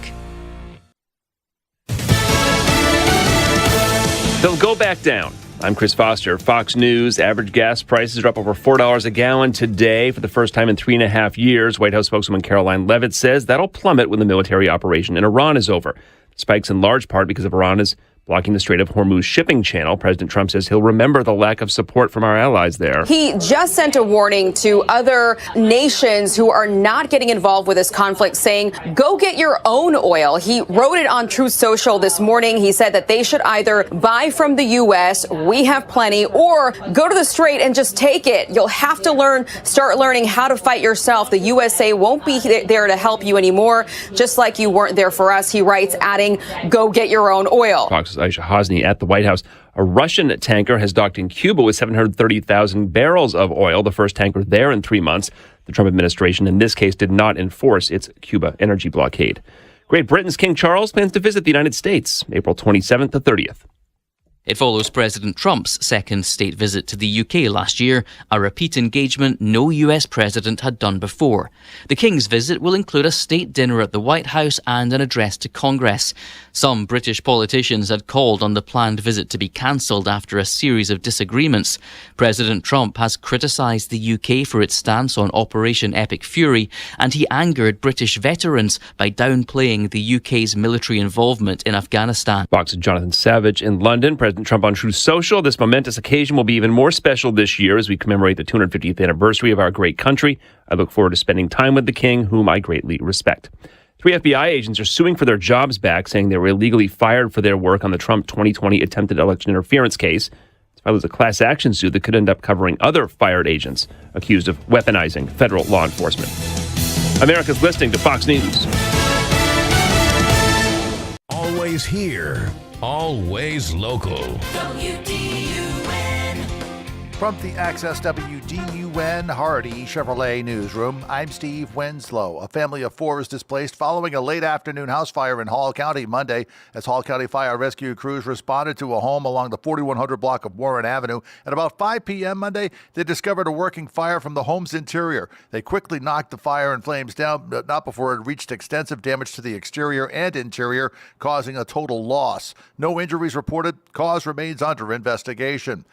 They'll go back down. I'm Chris Foster. Fox News. Average gas prices are up over $4 a gallon today for the first time in 3.5 years. White House spokeswoman Caroline Leavitt says that'll plummet when the military operation in Iran is over. The spike's in large part because of Iran is blocking the Strait of Hormuz shipping channel. President Trump says he'll remember the lack of support from our allies there. He just sent a warning to other nations who are not getting involved with this conflict, saying, go get your own oil. He wrote it on Truth Social this morning. He said that they should either buy from the U.S., we have plenty, or go to the Strait and just take it. You'll have to start learning how to fight yourself. The USA won't be there to help you anymore, just like you weren't there for us, he writes, adding, go get your own oil. Fox's Aisha Hosni at the White House. A Russian tanker has docked in Cuba with 730,000 barrels of oil, the first tanker there in 3 months. The Trump administration, in this case, did not enforce its Cuba energy blockade. Great Britain's King Charles plans to visit the United States April 27th to 30th. It follows President Trump's second state visit to the UK last year, a repeat engagement no US president had done before. The King's visit will include a state dinner at the White House and an address to Congress. Some British politicians had called on the planned visit to be cancelled after a series of disagreements. President Trump has criticised the UK for its stance on Operation Epic Fury, and he angered British veterans by downplaying the UK's military involvement in Afghanistan. Fox's Jonathan Savage in London. President Trump on Truth Social. This momentous occasion will be even more special this year as we commemorate the 250th anniversary of our great country. I look forward to spending time with the King, whom I greatly respect. 3 FBI agents are suing for their jobs back, saying they were illegally fired for their work on the Trump 2020 attempted election interference case. It's filed as a class action suit that could end up covering other fired agents accused of weaponizing federal law enforcement. America's listening to Fox News. Always here, always local. From the Access WDUN Hardy Chevrolet Newsroom, I'm Steve Winslow. A family of 4 is displaced following a late afternoon house fire in Hall County Monday as Hall County Fire Rescue crews responded to a home along the 4100 block of Warren Avenue. At about 5 p.m. Monday, they discovered a working fire from the home's interior. They quickly knocked the fire and flames down, but not before it reached extensive damage to the exterior and interior, causing a total loss. No injuries reported. Cause remains under investigation.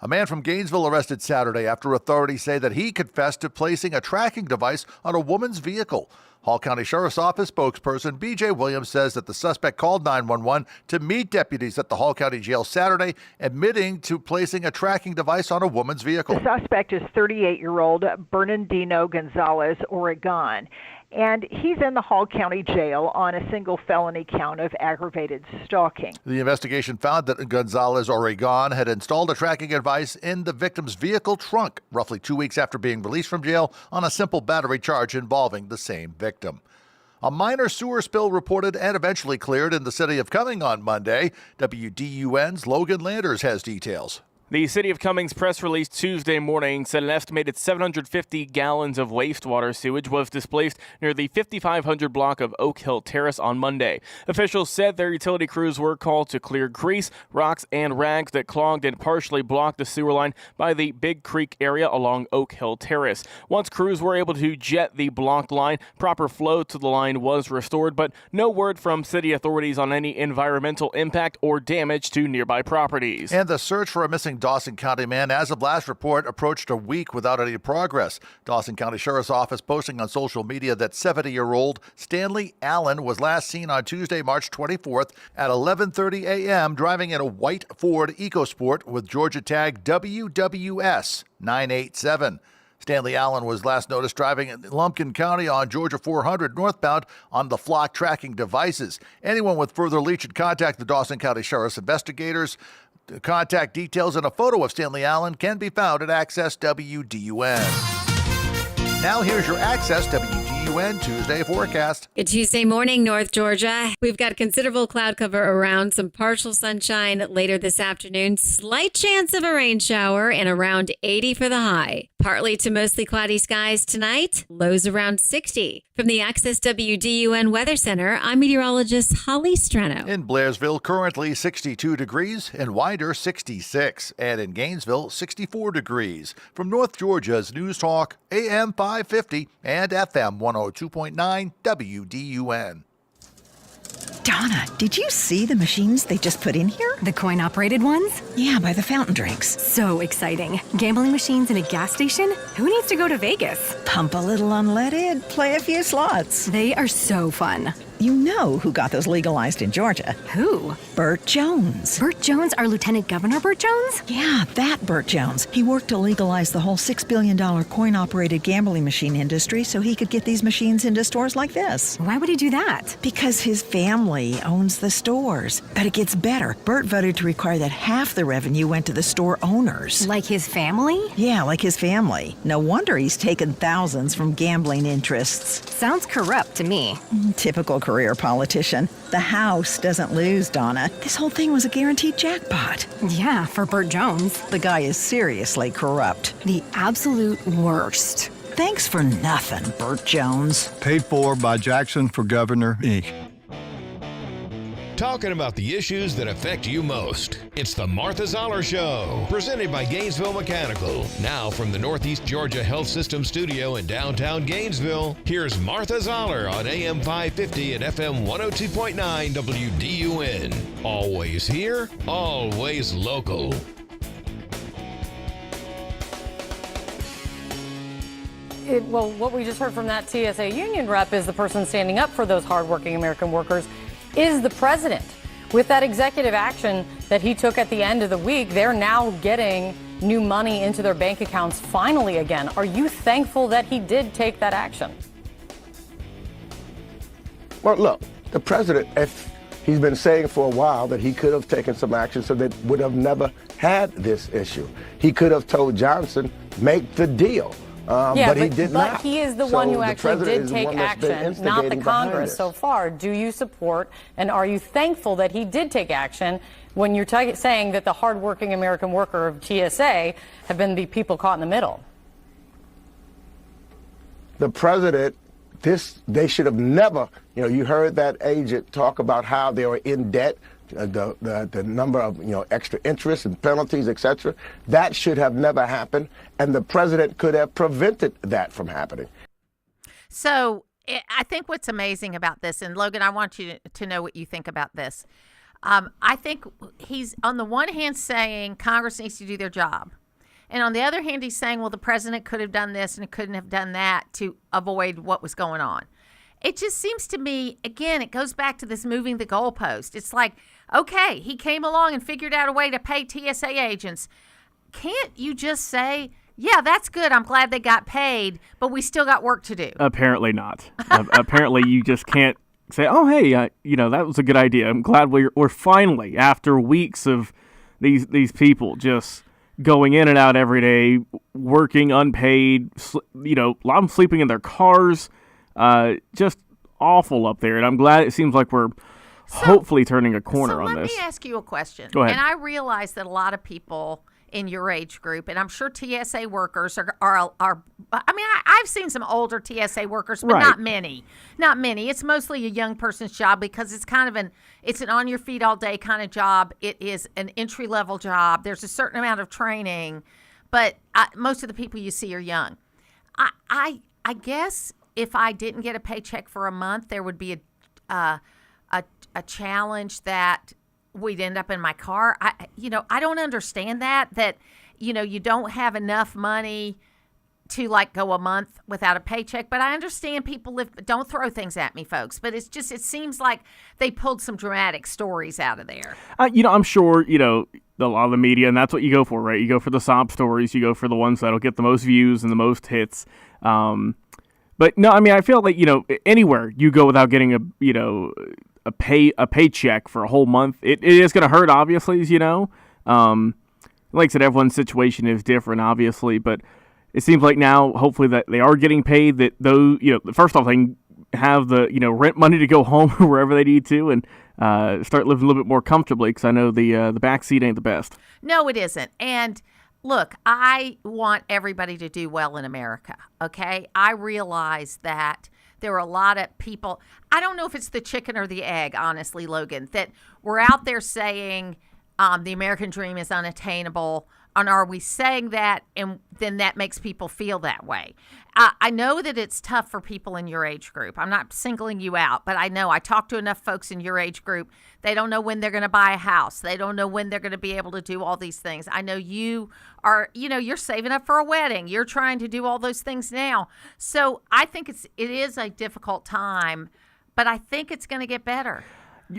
A man from Gainesville arrested Saturday after authorities say that he confessed to placing a tracking device on a woman's vehicle. Hall County Sheriff's Office spokesperson B.J. Williams says that the suspect called 911 to meet deputies at the Hall County Jail Saturday, admitting to placing a tracking device on a woman's vehicle. The suspect is 38-year-old Bernardino Gonzalez, Oregon. And he's in the Hall County Jail on a single felony count of aggravated stalking. The investigation found that Gonzalez, Oregon, had installed a tracking device in the victim's vehicle trunk roughly 2 weeks after being released from jail on a simple battery charge involving the same victim. A minor sewer spill reported and eventually cleared in the city of Cumming on Monday. WDUN's Logan Landers has details. The City of Cummings press release Tuesday morning said an estimated 750 gallons of wastewater sewage was displaced near the 5500 block of Oak Hill Terrace on Monday. Officials said their utility crews were called to clear grease, rocks, and rags that clogged and partially blocked the sewer line by the Big Creek area along Oak Hill Terrace. Once crews were able to jet the blocked line, proper flow to the line was restored, but no word from city authorities on any environmental impact or damage to nearby properties. And the search for a missing Dawson County man, as of last report, approached a week without any progress. Dawson County Sheriff's Office posting on social media that 70-year-old Stanley Allen was last seen on Tuesday, March 24th at 11:30 a.m. driving in a white Ford EcoSport with Georgia tag WWS 987. Stanley Allen was last noticed driving in Lumpkin County on Georgia 400 northbound on the flock tracking devices. Anyone with further lead should contact the Dawson County Sheriff's investigators. Contact details and a photo of Stanley Allen can be found at Access WDUN. Now here's your Access WDUN Tuesday forecast. Good Tuesday morning, North Georgia. We've got considerable cloud cover around, some partial sunshine later this afternoon, slight chance of a rain shower, and around 80 for the high. Partly to mostly cloudy skies tonight, lows around 60. From the Access WDUN Weather Center, I'm meteorologist Holly Strano. In Blairsville, currently 62 degrees. In Winder, 66. And in Gainesville, 64 degrees. From North Georgia's News Talk, AM 550 and FM 102.9 WDUN. Donna, did you see the machines they just put in here? The coin-operated ones? Yeah, by the fountain drinks. So exciting. Gambling machines in a gas station? Who needs to go to Vegas? Pump a little unleaded, play a few slots. They are so fun. You know who got those legalized in Georgia. Who? Burt Jones. Burt Jones, our Lieutenant Governor Burt Jones? Yeah, that Burt Jones. He worked to legalize the whole $6 billion coin-operated gambling machine industry so he could get these machines into stores like this. Why would he do that? Because his family owns the stores. But it gets better. Burt voted to require that half the revenue went to the store owners. Like his family? Yeah, like his family. No wonder he's taken thousands from gambling interests. Sounds corrupt to me. Typical career politician. The House doesn't lose, Donna. This whole thing was a guaranteed jackpot. Yeah, for Burt Jones. The guy is seriously corrupt. The absolute worst. Thanks for nothing, Burt Jones. Paid for by Jackson for Governor, Inc. talking about the issues that affect you most. It's the Martha Zoller Show, presented by Gainesville Mechanical. Now from the Northeast Georgia Health System studio in downtown Gainesville, here's Martha Zoller on AM 550 and FM 102.9 WDUN. Always here, always local. Well, what we just heard from that TSA union rep is the person standing up for those hardworking American workers is the president. With that executive action that he took at the end of the week, they're now getting new money into their bank accounts finally again. Are you thankful that he did take that action? Well, look, the president, if he's been saying for a while that he could have taken some action so that would have never had this issue. He could have told Johnson, make the deal. But he did not. But he is the one who actually did take action, not the Congress so far. Do you support and are you thankful that he did take action when you're saying that the hardworking American worker of TSA have been the people caught in the middle? The president, they should have never, you heard that agent talk about how they were in debt. The number of extra interest and penalties, etc. That should have never happened, and the president could have prevented that from happening. So I think what's amazing about this, and Logan, I want you to know what you think about this. I think he's on the one hand saying Congress needs to do their job, and on the other hand, he's saying, well, the president could have done this and couldn't have done that to avoid what was going on. It just seems to me, again, it goes back to this moving the goalpost. It's like, okay, he came along and figured out a way to pay TSA agents. Can't you just say, yeah, that's good, I'm glad they got paid, but we still got work to do? Apparently not. Apparently you just can't say, oh, hey, that was a good idea. I'm glad we're finally, after weeks of these people just going in and out every day, working unpaid, a lot of them sleeping in their cars, just awful up there. And I'm glad it seems like we're hopefully turning a corner on this. Let me ask you a question. Go ahead. And I realize that a lot of people in your age group, and I'm sure TSA workers are I mean, I've seen some older TSA workers, but not many. Not many. It's mostly a young person's job because it's kind of it's an on your feet all day kind of job. It is an entry level job. There's a certain amount of training, but most of the people you see are young. I guess if I didn't get a paycheck for a month, there would be a challenge that we'd end up in my car. I don't understand that you don't have enough money to go a month without a paycheck. But I understand people don't throw things at me, folks. But it seems like they pulled some dramatic stories out of there. I'm sure, a lot of the media, and that's what you go for, right? You go for the sob stories. You go for the ones that'll get the most views and the most hits. But no, I mean, I feel like, anywhere you go without getting a paycheck for a whole month, it is going to hurt, obviously, as you know. Like I said, everyone's situation is different, obviously, but it seems like now, hopefully, that they are getting paid, that those, first off, they can have the, rent money to go home wherever they need to and start living a little bit more comfortably, because I know the backseat ain't the best. No, it isn't. And look, I want everybody to do well in America, okay? I realize that there are a lot of people, I don't know if it's the chicken or the egg, honestly, Logan, that we're out there saying the American dream is unattainable. And are we saying that, and then that makes people feel that way? I know that it's tough for people in your age group. I'm not singling you out, but I know I talk to enough folks in your age group. They don't know when they're going to buy a house. They don't know when they're going to be able to do all these things. I know you are, you're saving up for a wedding. You're trying to do all those things now. So I think it is a difficult time, but I think it's going to get better.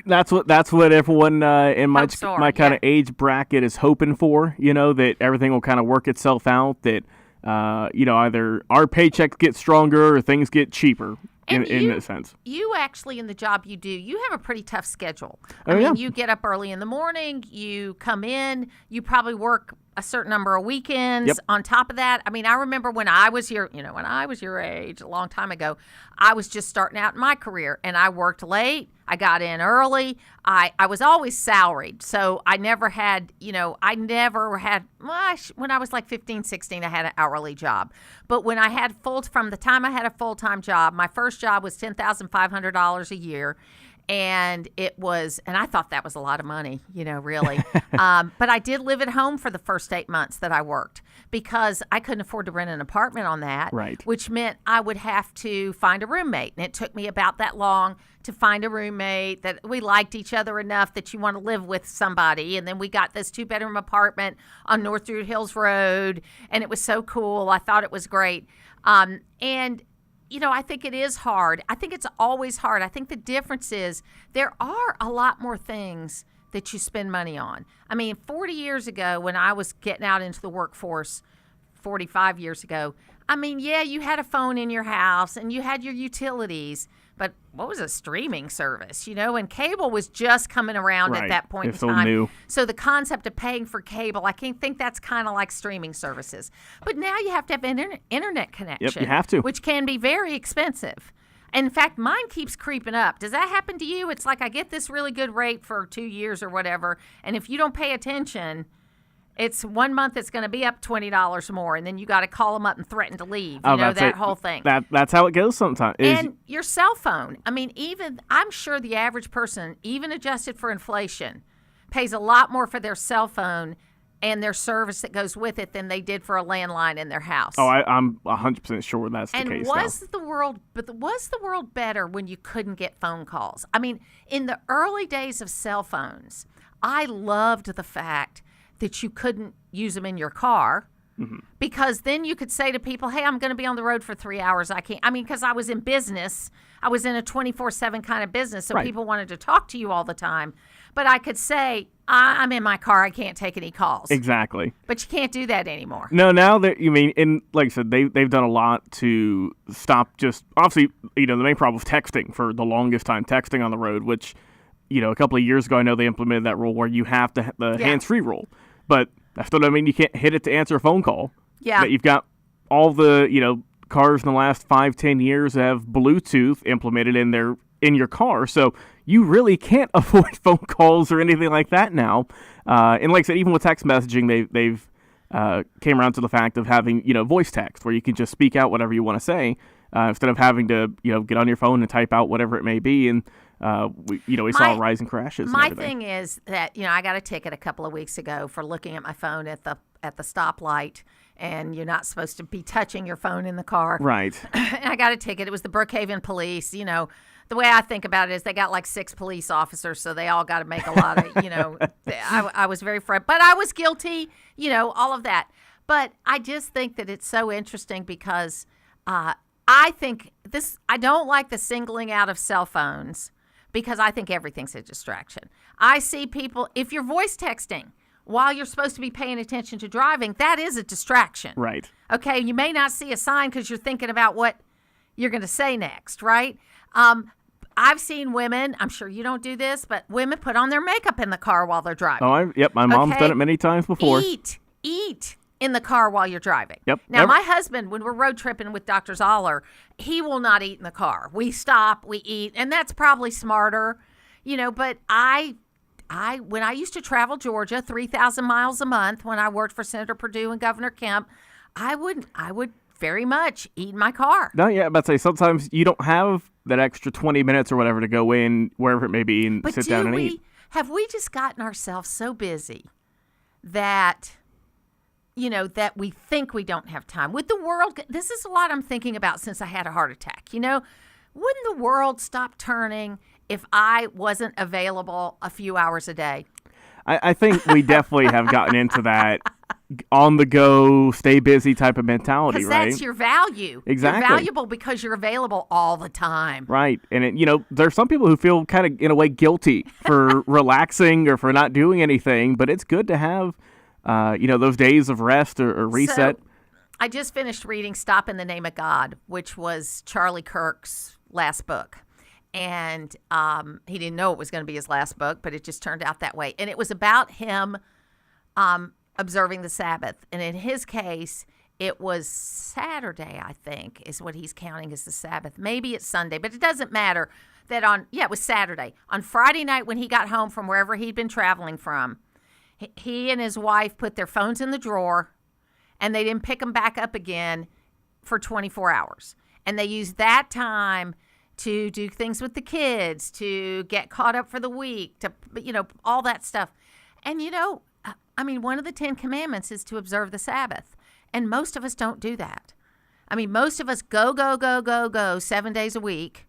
That's what everyone in my kind of age bracket is hoping for, that everything will kind of work itself out, that, either our paychecks get stronger or things get cheaper in a sense. You actually, in the job you do, you have a pretty tough schedule. I mean, you get up early in the morning, you come in, you probably work a certain number of weekends. Yep. On top of that. I mean, I remember when I was your age a long time ago, I was just starting out in my career and I worked late. I got in early. I was always salaried. So I never had, when I was like 15, 16, I had an hourly job. But when I had from the time I had a full-time job, my first job was $10,500 a year. And and I thought that was a lot of money, really. But I did live at home for the first 8 months that I worked because I couldn't afford to rent an apartment on that, right. Which meant I would have to find a roommate. And it took me about that long to find a roommate that we liked each other enough that you want to live with somebody. And then we got this 2-bedroom apartment on North Druid Hills Road, and it was so cool. I thought it was great. I think it is hard. I think it's always hard. I think the difference is there are a lot more things that you spend money on. I mean, 40 years ago when I was getting out into the workforce, 45 years ago, you had a phone in your house and you had your utilities, but what was a streaming service, And cable was just coming around right. at that point It's in time. so new. So the concept of paying for cable, I think that's kind of like streaming services. But now you have to have an internet connection. Yep, you have to. Which can be very expensive. In fact, mine keeps creeping up. Does that happen to you? It's like I get this really good rate for 2 years or whatever, and if you don't pay attention, it's 1 month it's going to be up $20 more, and then you got to call them up and threaten to leave. That whole thing. That's how it goes sometimes. And your cell phone. I'm sure the average person, even adjusted for inflation, pays a lot more for their cell phone and their service that goes with it than they did for a landline in their house. Oh, I'm 100% sure that's the case. And was the world better when you couldn't get phone calls? In the early days of cell phones, I loved the fact that you couldn't use them in your car, because then you could say to people, hey, I'm going to be on the road for 3 hours. I can't. Because I was in business. I was in a 24/7 kind of business, so right. People wanted to talk to you all the time. But I could say, I'm in my car. I can't take any calls. Exactly. But you can't do that anymore. No, now that and like I said, they've done a lot to stop just, obviously, the main problem was texting for the longest time, texting on the road, which, a couple of years ago, I know they implemented that rule where you have to the hands-free rule. But that still doesn't mean you can't hit it to answer a phone call. Yeah. But you've got all the, cars in the last 5-10 years have Bluetooth implemented in your car. So you really can't avoid phone calls or anything like that now. And like I said, even with text messaging, they've came around to the fact of having, voice text where you can just speak out whatever you want to say instead of having to, get on your phone and type out whatever it may be. And we saw a rise in crashes. My thing is that I got a ticket a couple of weeks ago for looking at my phone at the stoplight, and you're not supposed to be touching your phone in the car. Right. And I got a ticket. It was the Brookhaven police. The way I think about it is they got like 6 police officers, so they all got to make a lot of. I was very frightened, but I was guilty. All of that. But I just think that it's so interesting because I think I don't like the singling out of cell phones, because I think everything's a distraction. I see people, if you're voice texting while you're supposed to be paying attention to driving, that is a distraction. Right. Okay, you may not see a sign because you're thinking about what you're going to say next, right? I've seen women, I'm sure you don't do this, but women put on their makeup in the car while they're driving. Oh, my mom's done it many times before. Eat in the car while you're driving. Yep. Now, my husband, when we're road tripping with Dr. Zoller, he will not eat in the car. We stop, we eat, and that's probably smarter, but when I used to travel Georgia 3,000 miles a month when I worked for Senator Perdue and Governor Kemp, I would very much eat in my car. No, yeah, but say sometimes you don't have that extra 20 minutes or whatever to go in wherever it may be and sit down and eat. Have we just gotten ourselves so busy that that we think we don't have time? With the world, this is a lot I'm thinking about since I had a heart attack. Wouldn't the world stop turning if I wasn't available a few hours a day? I think we definitely have gotten into that on the go, stay busy type of mentality, right? Because that's your value. Exactly. You're valuable because you're available all the time. Right. And, there's some people who feel kind of, in a way, guilty for relaxing or for not doing anything, but it's good to have, those days of rest or reset. So, I just finished reading Stop in the Name of God, which was Charlie Kirk's last book. And he didn't know it was going to be his last book, but it just turned out that way. And it was about him observing the Sabbath. And in his case, it was Saturday, I think, is what he's counting as the Sabbath. Maybe it's Sunday, but it doesn't matter. It was Saturday. On Friday night when he got home from wherever he'd been traveling from, he and his wife put their phones in the drawer, and they didn't pick them back up again for 24 hours. And they used that time to do things with the kids, to get caught up for the week, to, all that stuff. And, one of the 10 Commandments is to observe the Sabbath. And most of us don't do that. Most of us go 7 days a week.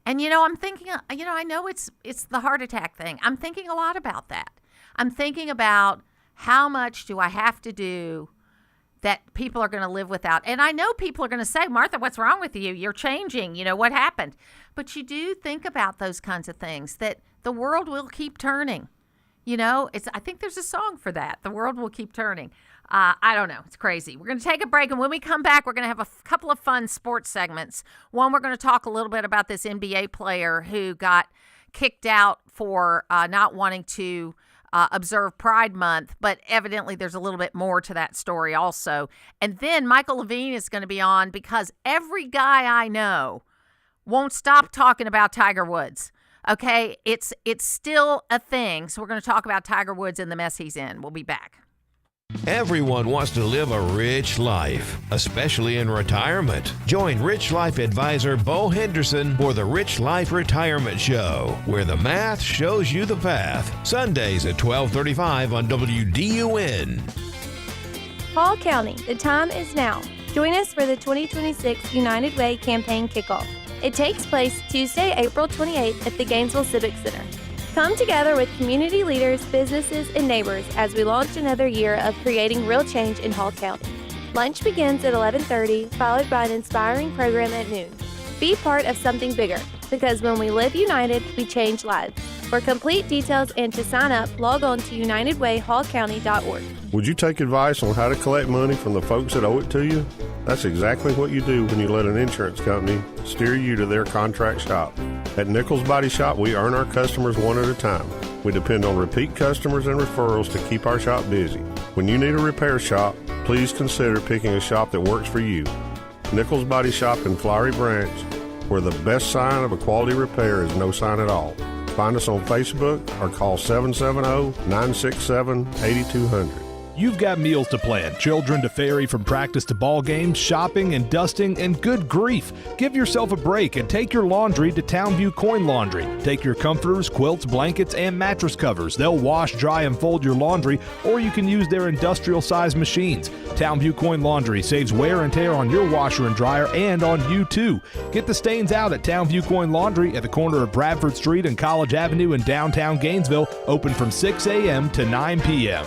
And, I'm thinking, I know it's the heart attack thing. I'm thinking a lot about that. I'm thinking about how much do I have to do that people are going to live without. And I know people are going to say, Martha, what's wrong with you? You're changing. What happened? But you do think about those kinds of things, that the world will keep turning. I think there's a song for that. The world will keep turning. I don't know. It's crazy. We're going to take a break, and when we come back, we're going to have a couple of fun sports segments. One, we're going to talk a little bit about this NBA player who got kicked out for not wanting to observe Pride Month, but evidently there's a little bit more to that story also. And then Michael Levine is going to be on because every guy I know won't stop talking about Tiger Woods. Okay, it's still a thing. So we're going to talk about Tiger Woods and the mess he's in. We'll be back. Everyone wants to live a rich life, especially in retirement. Join Rich Life advisor Bo Henderson for the Rich Life Retirement Show, where the math shows you the path. Sundays at 12:35 on WDUN. Hall County, the time is now. Join us for the 2026 United Way campaign kickoff. It takes place Tuesday, April 28th at the Gainesville Civic Center. Come together with community leaders, businesses, and neighbors as we launch another year of creating real change in Hall County. Lunch begins at 11:30, followed by an inspiring program at noon. Be part of something bigger, because when we live united, we change lives. For complete details and to sign up, log on to unitedwayhallcounty.org. Would you take advice on how to collect money from the folks that owe it to you? That's exactly what you do when you let an insurance company steer you to their contract shop. At Nichols Body Shop, we earn our customers one at a time. We depend on repeat customers and referrals to keep our shop busy. When you need a repair shop, please consider picking a shop that works for you. Nichols Body Shop in Flowery Branch, where the best sign of a quality repair is no sign at all. Find us on Facebook or call 770-967-8200. You've got meals to plan, children to ferry from practice to ball games, shopping and dusting, and good grief. Give yourself a break and take your laundry to Townview Coin Laundry. Take your comforters, quilts, blankets, and mattress covers. They'll wash, dry, and fold your laundry, or you can use their industrial-sized machines. Townview Coin Laundry saves wear and tear on your washer and dryer and on you, too. Get the stains out at Townview Coin Laundry at the corner of Bradford Street and College Avenue in downtown Gainesville, open from 6 a.m. to 9 p.m.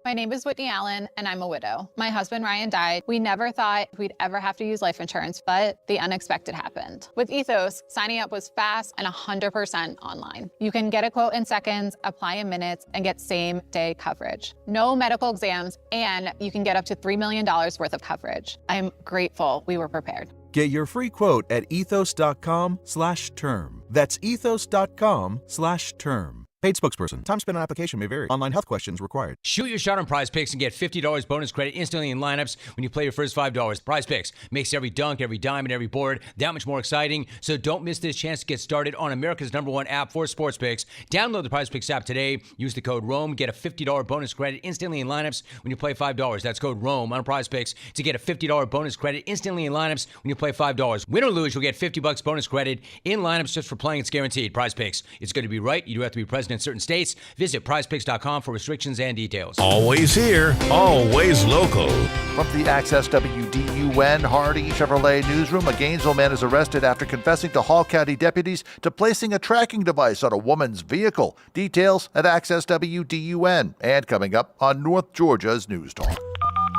My name is Whitney Allen, and I'm a widow. My husband, Ryan, died. We never thought we'd ever have to use life insurance, but the unexpected happened. With Ethos, signing up was fast and 100% online. You can get a quote in seconds, apply in minutes, and get same-day coverage. No medical exams, and you can get up to $3 million worth of coverage. I'm grateful we were prepared. Get your free quote at ethos.com/term. That's ethos.com/term. Paid spokesperson. Time spent on application may vary. Online health questions required. Shoot your shot on Prize Picks and get $50 bonus credit instantly in lineups when you play your first $5. Prize Picks makes every dunk, every dime, and every board that much more exciting. So don't miss this chance to get started on America's #1 app for sports picks. Download the Prize Picks app today. Use the code ROAM. Get a $50 bonus credit instantly in lineups when you play $5. That's code ROAM on Prize Picks to get a $50 bonus credit instantly in lineups when you play $5. Win or lose, you'll get $50 bonus credit in lineups just for playing. It's guaranteed. Prize Picks. It's going to be right. You do have to be present in certain states. Visit prizepicks.com for restrictions and details. Always here, always local. From the Access WDUN Hardy Chevrolet newsroom, a Gainesville man is arrested after confessing to Hall County deputies to placing a tracking device on a woman's vehicle. Details at Access WDUN. And coming up on North Georgia's News Talk.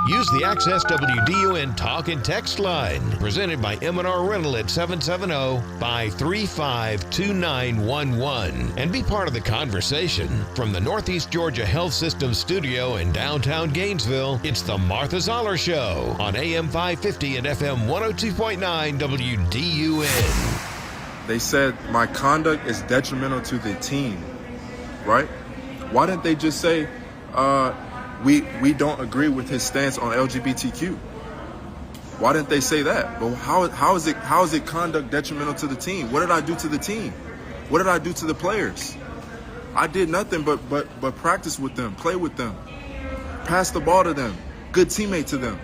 Use the Access WDUN Talk and Text line, presented by M&R Rental at 770-535-2911, and be part of the conversation. From the Northeast Georgia Health System studio in downtown Gainesville, it's the Martha Zoller Show on AM 550 and FM 102.9 WDUN. They said my conduct is detrimental to the team, right? Why didn't they just say, we don't agree with his stance on LGBTQ? Why didn't they say that? But how is it conduct detrimental to the team? What did I do to the team? What did I do to the players? I did nothing but practice with them, play with them, pass the ball to them, good teammate to them,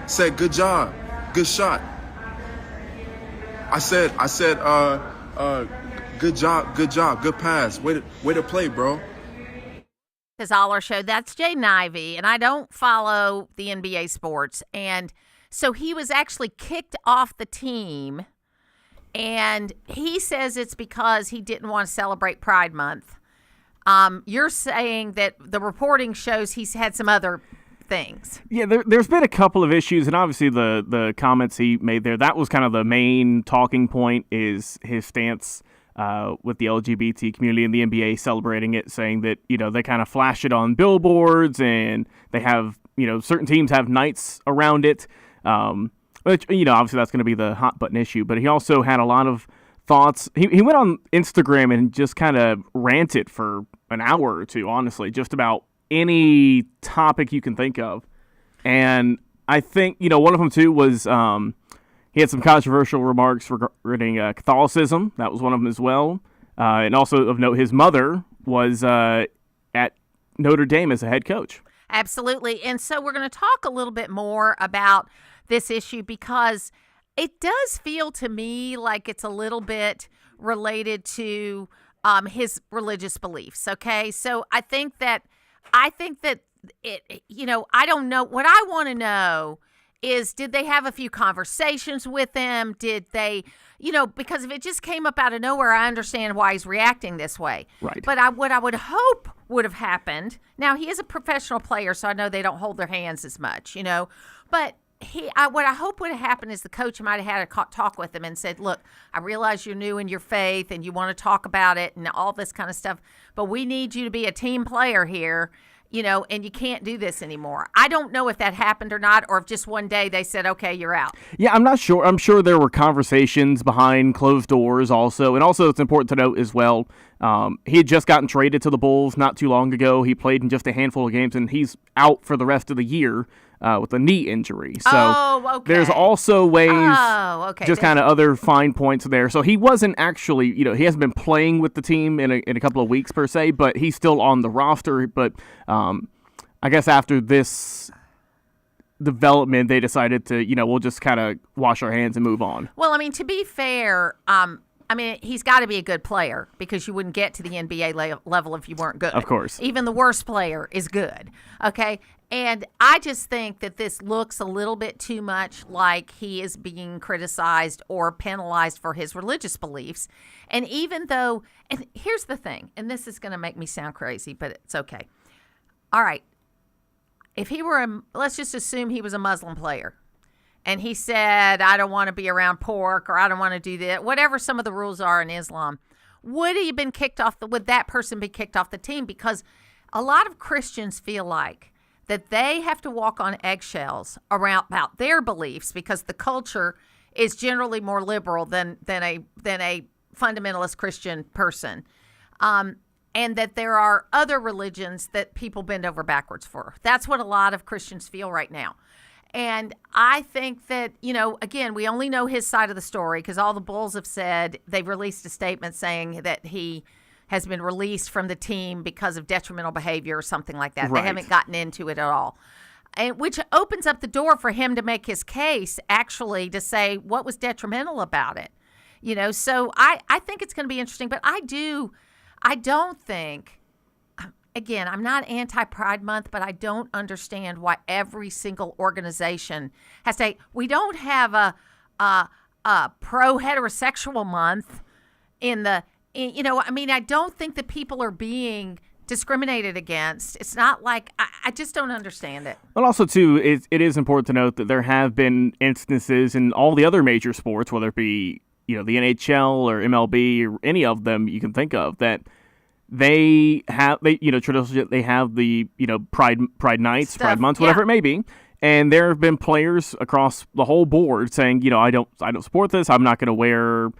said good job, good shot. I said, good job, good pass. Way to play, bro. The Zoller Show. That's Jaden Ivey, and I don't follow the NBA sports. And so he was actually kicked off the team, and he says it's because he didn't want to celebrate Pride Month. You're saying that the reporting shows he's had some other things. Yeah, there's been a couple of issues, and obviously the comments he made there, that was kind of the main talking point, is his stance with the LGBT community and the NBA celebrating it, saying that, they kind of flash it on billboards and they have, certain teams have nights around it. Which, obviously that's going to be the hot button issue. But he also had a lot of thoughts. He went on Instagram and just kind of ranted for an hour or two, honestly, just about any topic you can think of. And I think, one of them too was he had some controversial remarks regarding Catholicism. That was one of them as well. And also of note, his mother was at Notre Dame as a head coach. Absolutely. And so we're going to talk a little bit more about this issue, because it does feel to me like it's a little bit related to his religious beliefs. Okay. So I think that it, I don't know. What I want to know is, did they have a few conversations with him? Did they, because if it just came up out of nowhere, I understand why he's reacting this way. Right. But what I would hope would have happened, now he is a professional player, so I know they don't hold their hands as much, but what I hope would have happened is the coach might have had a talk with him and said, look, I realize you're new in your faith and you want to talk about it and all this kind of stuff, but we need you to be a team player here, and you can't do this anymore. I don't know if that happened or not, or if just one day they said, okay, you're out. Yeah, I'm not sure. I'm sure there were conversations behind closed doors also. And also it's important to note as well, he had just gotten traded to the Bulls not too long ago. He played in just a handful of games, and he's out for the rest of the year with a knee injury. So there's also ways, just kind of other fine points there. So he wasn't actually, he hasn't been playing with the team in a couple of weeks per se, but he's still on the roster. But I guess after this development, they decided to, we'll just kind of wash our hands and move on. Well, I mean, to be fair, he's got to be a good player, because you wouldn't get to the NBA level if you weren't good. Of course. Even the worst player is good. Okay. And I just think that this looks a little bit too much like he is being criticized or penalized for his religious beliefs. And even though, and here's the thing, and this is going to make me sound crazy, but it's okay. All right. If he were, let's just assume he was a Muslim player, and he said, I don't want to be around pork, or I don't want to do that, whatever some of the rules are in Islam, would that person be kicked off the team? Because a lot of Christians feel like that they have to walk on eggshells about their beliefs, because the culture is generally more liberal than a fundamentalist Christian person. And that there are other religions that people bend over backwards for. That's what a lot of Christians feel right now. And I think that, again, we only know his side of the story, because all the Bulls have said, they've released a statement saying that he has been released from the team because of detrimental behavior or something like that. Right. They haven't gotten into it at all. And which opens up the door for him to make his case, actually, to say what was detrimental about it. So I think it's going to be interesting. But I don't think, again, I'm not anti-Pride Month, but I don't understand why every single organization has to. We don't have a pro-heterosexual month I don't think that people are being discriminated against. It's not like, I just don't understand it. But also, too, it is important to note that there have been instances in all the other major sports, whether it be, the NHL or MLB or any of them you can think of, that traditionally they have the, Pride nights, stuff, Pride months, whatever it may be. And there have been players across the whole board saying, I don't support this. I'm not going to wear,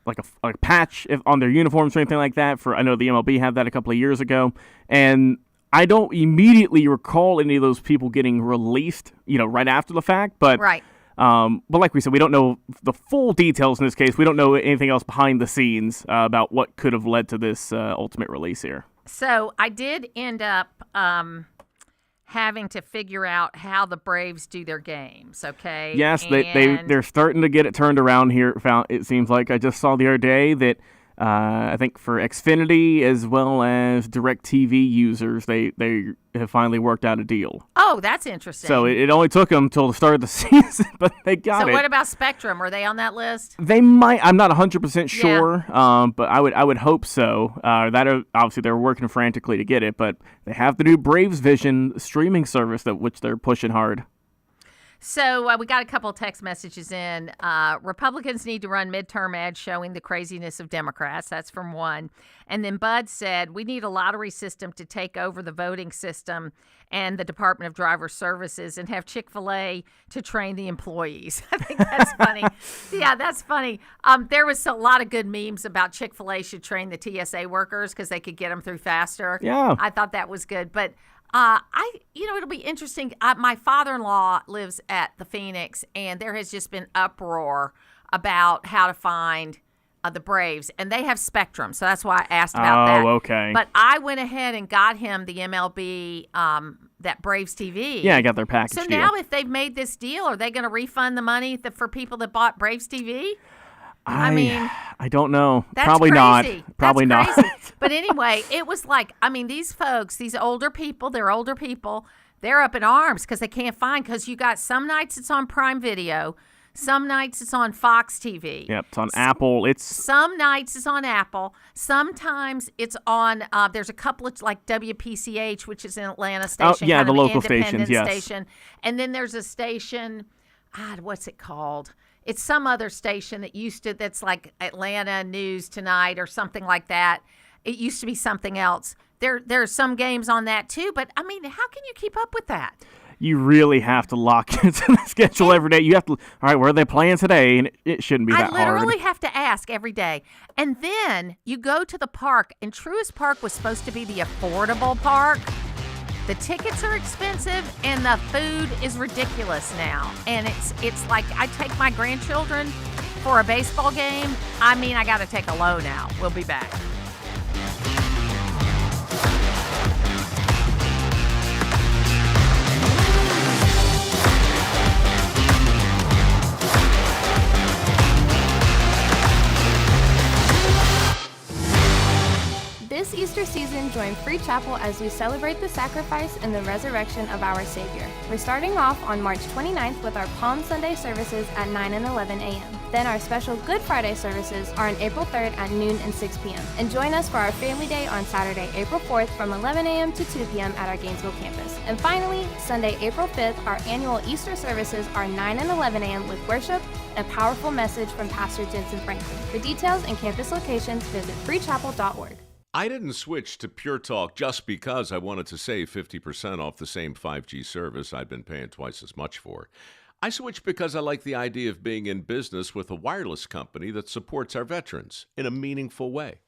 like a patch on their uniforms or anything like that. I know the MLB had that a couple of years ago, and I don't immediately recall any of those people getting released, right after the fact. But right. But like we said, we don't know the full details in this case. We don't know anything else behind the scenes about what could have led to this ultimate release here. So I did end up having to figure out how the Braves do their games, okay? Yes, they're starting to get it turned around here, it seems like. I just saw the other day that I think for Xfinity as well as DirecTV users, they have finally worked out a deal. Oh, that's interesting. So it only took them till the start of the season, but they got it. So what about Spectrum? Are they on that list? They might. I'm not 100% sure, but I would hope so. Obviously they're working frantically to get it, but they have the new Braves Vision streaming service which they're pushing hard. So we got a couple of text messages in. Republicans need to run midterm ads showing the craziness of Democrats. That's from one. And then Bud said, we need a lottery system to take over the voting system and the Department of Driver Services and have Chick-fil-A to train the employees. I think that's funny. Yeah, that's funny. There was a lot of good memes about Chick-fil-A should train the TSA workers because they could get them through faster. Yeah. I thought that was good. But it'll be interesting. My father-in-law lives at the Phoenix, and there has just been uproar about how to find the Braves, and they have Spectrum, so that's why I asked about that. Oh, okay. But I went ahead and got him the MLB, that Braves TV. Yeah, I got their package So deal. now if they've made this deal, are they going to refund the money for people that bought Braves TV? I mean, I don't know. that's Probably crazy. not. Probably That's not. crazy. But anyway, it was like, these folks, these older people, they're up in arms because they can't find, because you got some nights it's on Prime Video, some nights it's on Fox TV. Yep, it's on Apple. Some nights it's on Apple. Sometimes it's on, there's a couple of, like WPCH, which is an Atlanta station. Oh, yeah, kind the of local independent stations, yes. station. And then there's a station, what's it called? It's some other station that's like Atlanta News Tonight or something like that. It used to be something else. There are some games on that too, but how can you keep up with that? You really have to lock into the schedule every day. You have to, all right, where are they playing today? And it shouldn't be that hard. I literally have to ask every day. And then you go to the park, and Truist Park was supposed to be the affordable park. The tickets are expensive, and the food is ridiculous now. And it's like I take my grandchildren for a baseball game. I got to take a loan out. We'll be back. This Easter season, join Free Chapel as we celebrate the sacrifice and the resurrection of our Savior. We're starting off on March 29th with our Palm Sunday services at 9 and 11 a.m. Then our special Good Friday services are on April 3rd at noon and 6 p.m. And join us for our Family Day on Saturday, April 4th from 11 a.m. to 2 p.m. at our Gainesville campus. And finally, Sunday, April 5th, our annual Easter services are 9 and 11 a.m. with worship and a powerful message from Pastor Jensen Franklin. For details and campus locations, visit freechapel.org. I didn't switch to Pure Talk just because I wanted to save 50% off the same 5G service I'd been paying twice as much for. I switched because I like the idea of being in business with a wireless company that supports our veterans in a meaningful way.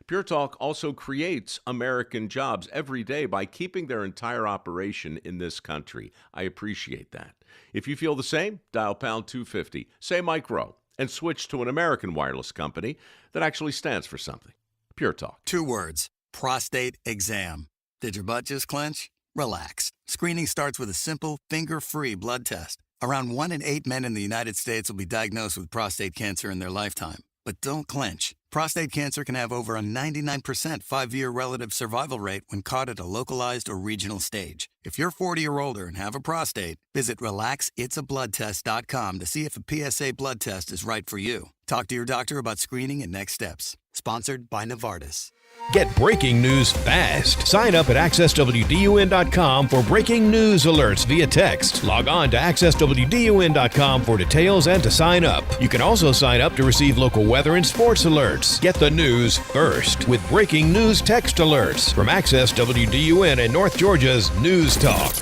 Pure Talk also creates American jobs every day by keeping their entire operation in this country. I appreciate that. If you feel the same, dial pound 250, say Mike Rowe, and switch to an American wireless company that actually stands for something. Pure Talk. 2 words, prostate exam. Did your butt just clench? Relax. Screening starts with a simple, finger-free blood test. Around 1 in 8 men in the United States will be diagnosed with prostate cancer in their lifetime. But don't clench. Prostate cancer can have over a 99% 5-year relative survival rate when caught at a localized or regional stage. If you're 40 or older and have a prostate, visit RelaxIt'sABloodTest.com to see if a PSA blood test is right for you. Talk to your doctor about screening and next steps. Sponsored by Novartis. Get breaking news fast. Sign up at accesswdun.com for breaking news alerts via text. Log on to accesswdun.com for details and to sign up. You can also sign up to receive local weather and sports alerts. Get the news first with breaking news text alerts from Access WDUN and North Georgia's News Talk.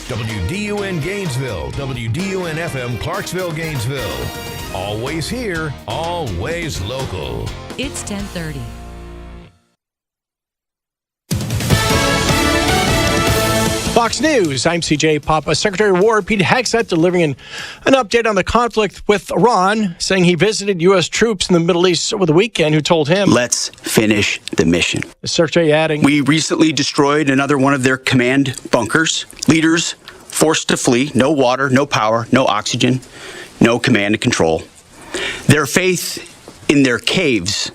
WDUN Gainesville, WDUN FM Clarksville, Gainesville. Always here, always local. It's 10:30. Fox News, I'm CJ Papa. Secretary of War Pete Hegseth delivering an update on the conflict with Iran, saying he visited U.S. troops in the Middle East over the weekend who told him, "Let's finish the mission." The Secretary adding, "We recently destroyed another one of their command bunkers. Leaders forced to flee. No water, no power, no oxygen, no command and control. Their faith in their caves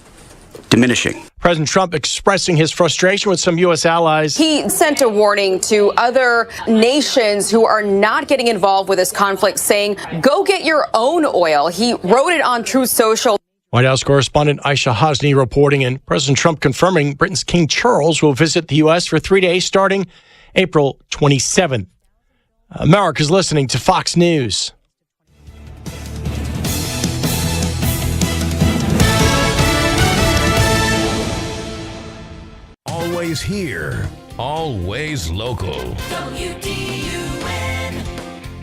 diminishing." President Trump expressing his frustration with some U.S. allies. He sent a warning to other nations who are not getting involved with this conflict, saying, "Go get your own oil." He wrote it on Truth Social. White House correspondent Aisha Hasni reporting, and President Trump confirming Britain's King Charles will visit the U.S. for 3 days starting April 27th. America's listening to Fox News. Always here, always local.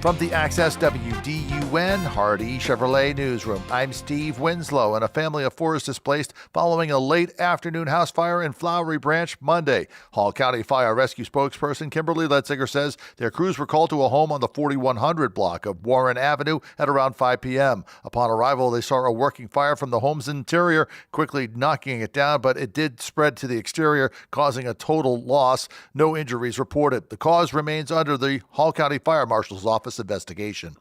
From the Access WDUN Hardy Chevrolet Newsroom, I'm Steve Winslow, and a family of four is displaced following a late afternoon house fire in Flowery Branch Monday. Hall County Fire Rescue spokesperson Kimberly Letziger says their crews were called to a home on the 4100 block of Warren Avenue at around 5 p.m. Upon arrival, they saw a working fire from the home's interior, quickly knocking it down, but it did spread to the exterior, causing a total loss. No injuries reported. The cause remains under the Hall County Fire Marshal's Office investigation.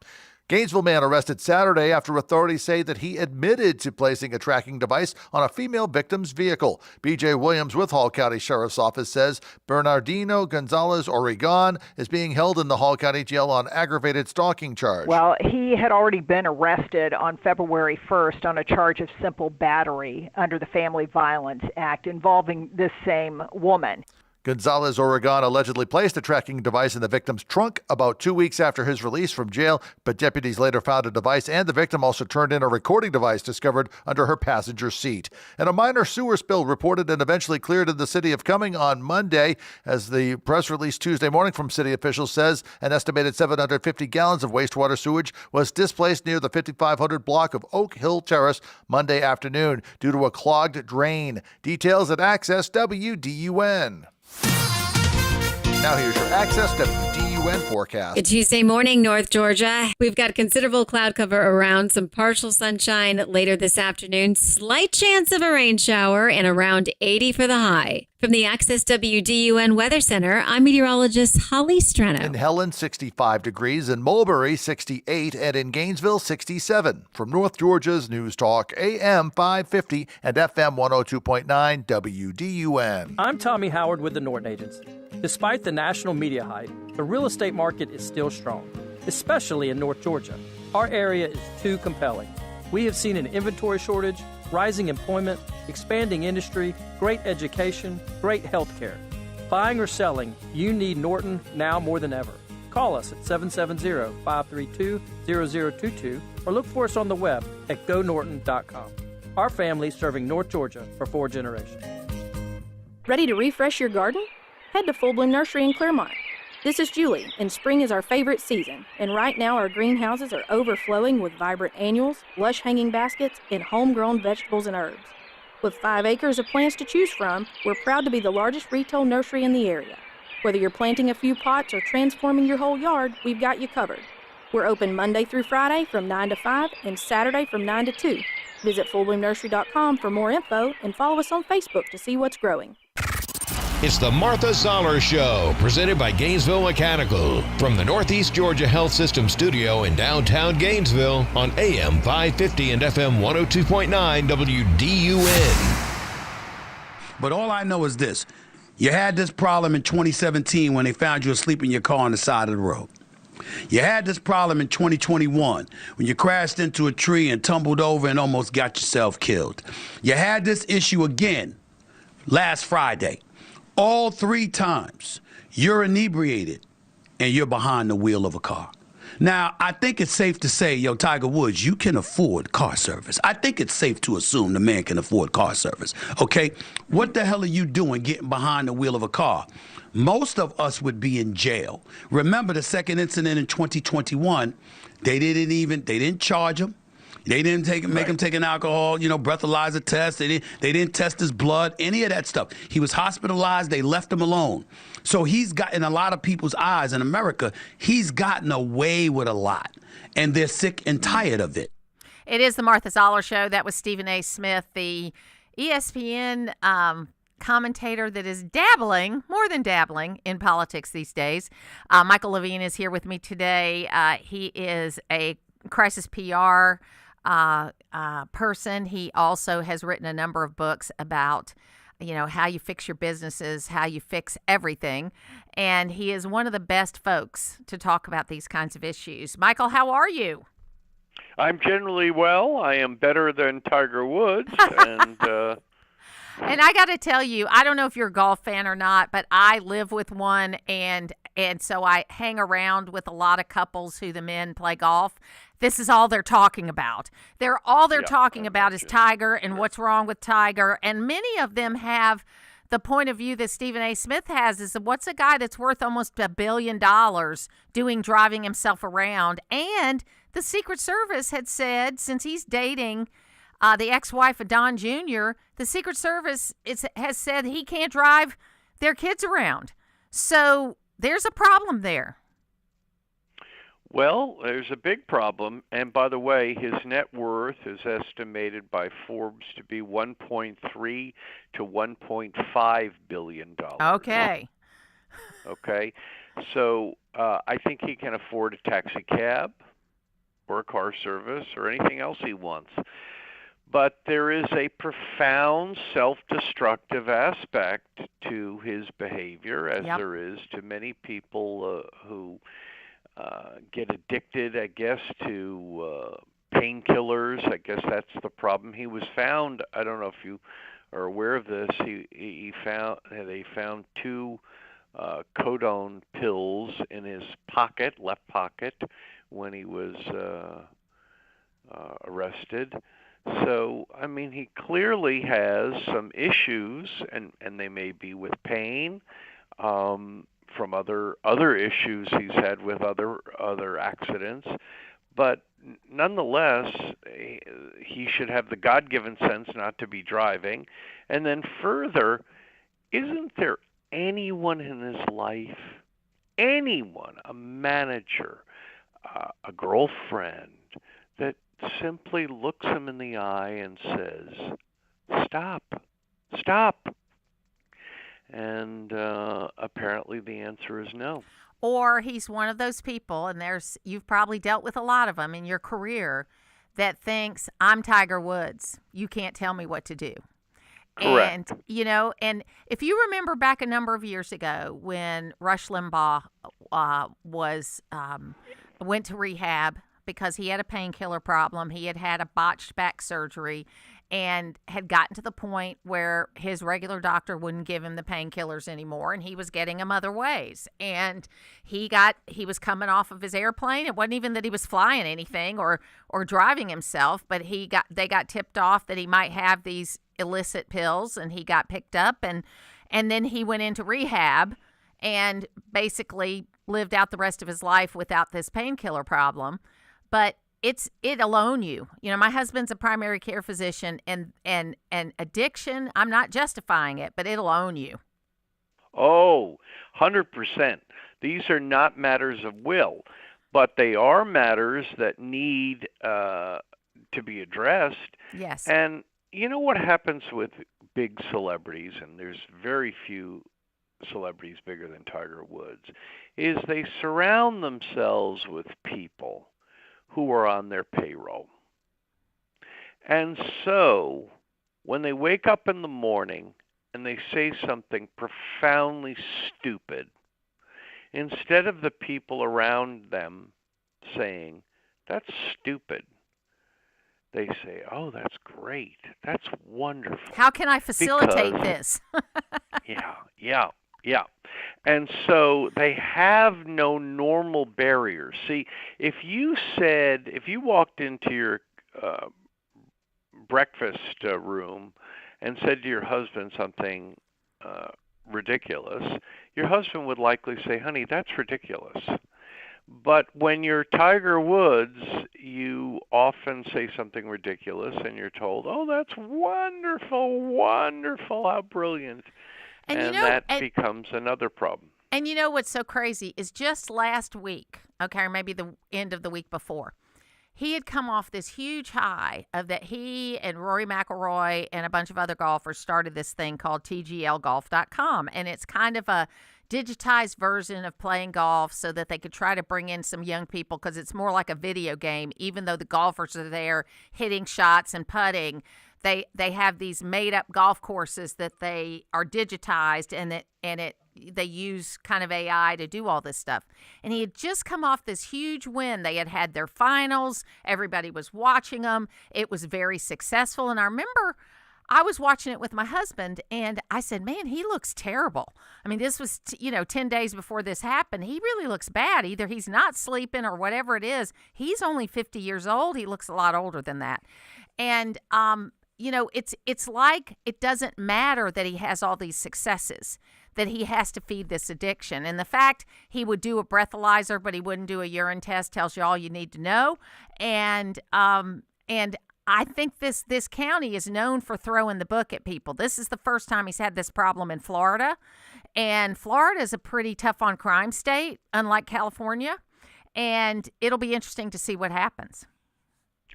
Gainesville man arrested Saturday after authorities say that he admitted to placing a tracking device on a female victim's vehicle. B.J. Williams with Hall County Sheriff's Office says Bernardino Gonzalez Oregon is being held in the Hall County Jail on aggravated stalking charge. Well, he had already been arrested on February 1st on a charge of simple battery under the Family Violence Act involving this same woman. Gonzalez Oregon allegedly placed a tracking device in the victim's trunk about 2 weeks after his release from jail, but deputies later found a device, and the victim also turned in a recording device discovered under her passenger seat. And a minor sewer spill reported and eventually cleared in the city of Cumming on Monday. As the press release Tuesday morning from city officials says, an estimated 750 gallons of wastewater sewage was displaced near the 5500 block of Oak Hill Terrace Monday afternoon due to a clogged drain. Details at Access WDUN. Now here's your Access WDUN forecast. Good Tuesday morning, North Georgia. We've got considerable cloud cover around, some partial sunshine later this afternoon, slight chance of a rain shower, and around 80 for the high. From the Access WDUN Weather Center, I'm meteorologist Holly Strano. In Helen, 65 degrees. In Mulberry, 68. And in Gainesville, 67. From North Georgia's News Talk, AM 550 and FM 102.9 WDUN. I'm Tommy Howard with the Norton Agency. Despite the national media hype, the real estate market is still strong, especially in North Georgia. Our area is too compelling. We have seen an inventory shortage, rising employment, expanding industry, great education, great health care. Buying or selling, you need Norton now more than ever. Call us at 770-532-0022 or look for us on the web at gonorton.com. Our family serving North Georgia for 4 generations. Ready to refresh your garden? Head to Full Bloom Nursery in Claremont. This is Julie, and spring is our favorite season, and right now our greenhouses are overflowing with vibrant annuals, lush hanging baskets, and homegrown vegetables and herbs. With 5 acres of plants to choose from, we're proud to be the largest retail nursery in the area. Whether you're planting a few pots or transforming your whole yard, we've got you covered. We're open Monday through Friday from 9 to 5 and Saturday from 9 to 2. Visit fullbloomnursery.com for more info and follow us on Facebook to see what's growing. It's the Martha Zoller Show, presented by Gainesville Mechanical. From the Northeast Georgia Health System studio in downtown Gainesville on AM 550 and FM 102.9 WDUN. But all I know is this. You had this problem in 2017 when they found you asleep in your car on the side of the road. You had this problem in 2021 when you crashed into a tree and tumbled over and almost got yourself killed. You had this issue again last Friday. All 3 times, you're inebriated and you're behind the wheel of a car. Now, I think it's safe to say, Tiger Woods, you can afford car service. I think it's safe to assume the man can afford car service, okay? What the hell are you doing getting behind the wheel of a car? Most of us would be in jail. Remember the second incident in 2021, they didn't charge him. They didn't make him take an alcohol, breathalyzer test. They didn't test his blood, any of that stuff. He was hospitalized. They left him alone. So he's gotten, in a lot of people's eyes in America, he's gotten away with a lot. And they're sick and tired of it. It is the Martha Zoller Show. That was Stephen A. Smith, the ESPN commentator that is more than dabbling in politics these days. Michael Levine is here with me today. He is a crisis PR person. He also has written a number of books about, how you fix your businesses, how you fix everything. And he is one of the best folks to talk about these kinds of issues. Michael, how are you? I'm generally well. I am better than Tiger Woods. And I got to tell you, I don't know if you're a golf fan or not, but I live with one, and so I hang around with a lot of couples who the men play golf. This is all they're talking about. They're talking about is Tiger and what's wrong with Tiger, and many of them have the point of view that Stephen A. Smith has is what's a guy that's worth almost $1 billion doing driving himself around? And the Secret Service had said, since he's dating the ex-wife of Don Jr., the Secret Service has said he can't drive their kids around. So there's a problem there. Well, there's a big problem. And by the way, his net worth is estimated by Forbes to be $1.3 to $1.5 billion. Okay. Okay. So I think he can afford a taxi cab or a car service or anything else he wants. But there is a profound self-destructive aspect to his behavior, as there is to many people who get addicted, I guess, to painkillers. I guess that's the problem. He was found, I don't know if you are aware of this, they found 2 codone pills in his left pocket, when he was arrested. So, I mean, he clearly has some issues, and they may be with pain, from other issues he's had with other accidents. But nonetheless, he should have the God-given sense not to be driving. And then further, isn't there anyone in his life, a manager, a girlfriend, that simply looks him in the eye and says, stop. And apparently the answer is no. Or he's one of those people, and you've probably dealt with a lot of them in your career, that thinks, I'm Tiger Woods. You can't tell me what to do. Correct. And, and if you remember back a number of years ago when Rush Limbaugh went to rehab because he had a painkiller problem. He had a botched back surgery and had gotten to the point where his regular doctor wouldn't give him the painkillers anymore, and he was getting them other ways. And he was coming off of his airplane. It wasn't even that he was flying anything or driving himself, but they got tipped off that he might have these illicit pills, and he got picked up, and then he went into rehab and basically lived out the rest of his life without this painkiller problem. But it'll own you. My husband's a primary care physician, and addiction, I'm not justifying it, but it'll own you. Oh, 100%. These are not matters of will, but they are matters that need to be addressed. Yes. And you know what happens with big celebrities, and there's very few celebrities bigger than Tiger Woods, is they surround themselves with people who are on their payroll. And so when they wake up in the morning and they say something profoundly stupid, instead of the people around them saying, that's stupid, they say, oh, that's great. That's wonderful. How can I facilitate this? Yeah. And so they have no normal barriers. See, if you walked into your breakfast room and said to your husband something ridiculous, your husband would likely say, honey, that's ridiculous. But when you're Tiger Woods, you often say something ridiculous and you're told, "Oh, that's wonderful, wonderful, how brilliant." And that becomes another problem. And you know what's so crazy is just last week, okay, or maybe the end of the week before, he had come off this huge high of that he and Rory McIlroy and a bunch of other golfers started this thing called TGLgolf.com. And it's kind of a digitized version of playing golf so that they could try to bring in some young people because it's more like a video game. Even though the golfers are there hitting shots and putting, they have these made-up golf courses that they are digitized they use kind of AI to do all this stuff. And he had just come off this huge win. They had had their finals. Everybody was watching them. It was very successful. And I remember I was watching it with my husband, and I said, man, he looks terrible. I mean, this was, 10 days before this happened. He really looks bad. Either he's not sleeping or whatever it is. He's only 50 years old. He looks a lot older than that. And, it's like it doesn't matter that he has all these successes, that he has to feed this addiction. And the fact he would do a breathalyzer, but he wouldn't do a urine test tells you all you need to know. And I think this county is known for throwing the book at people. This is the first time he's had this problem in Florida. And Florida is a pretty tough on crime state, unlike California. And it'll be interesting to see what happens.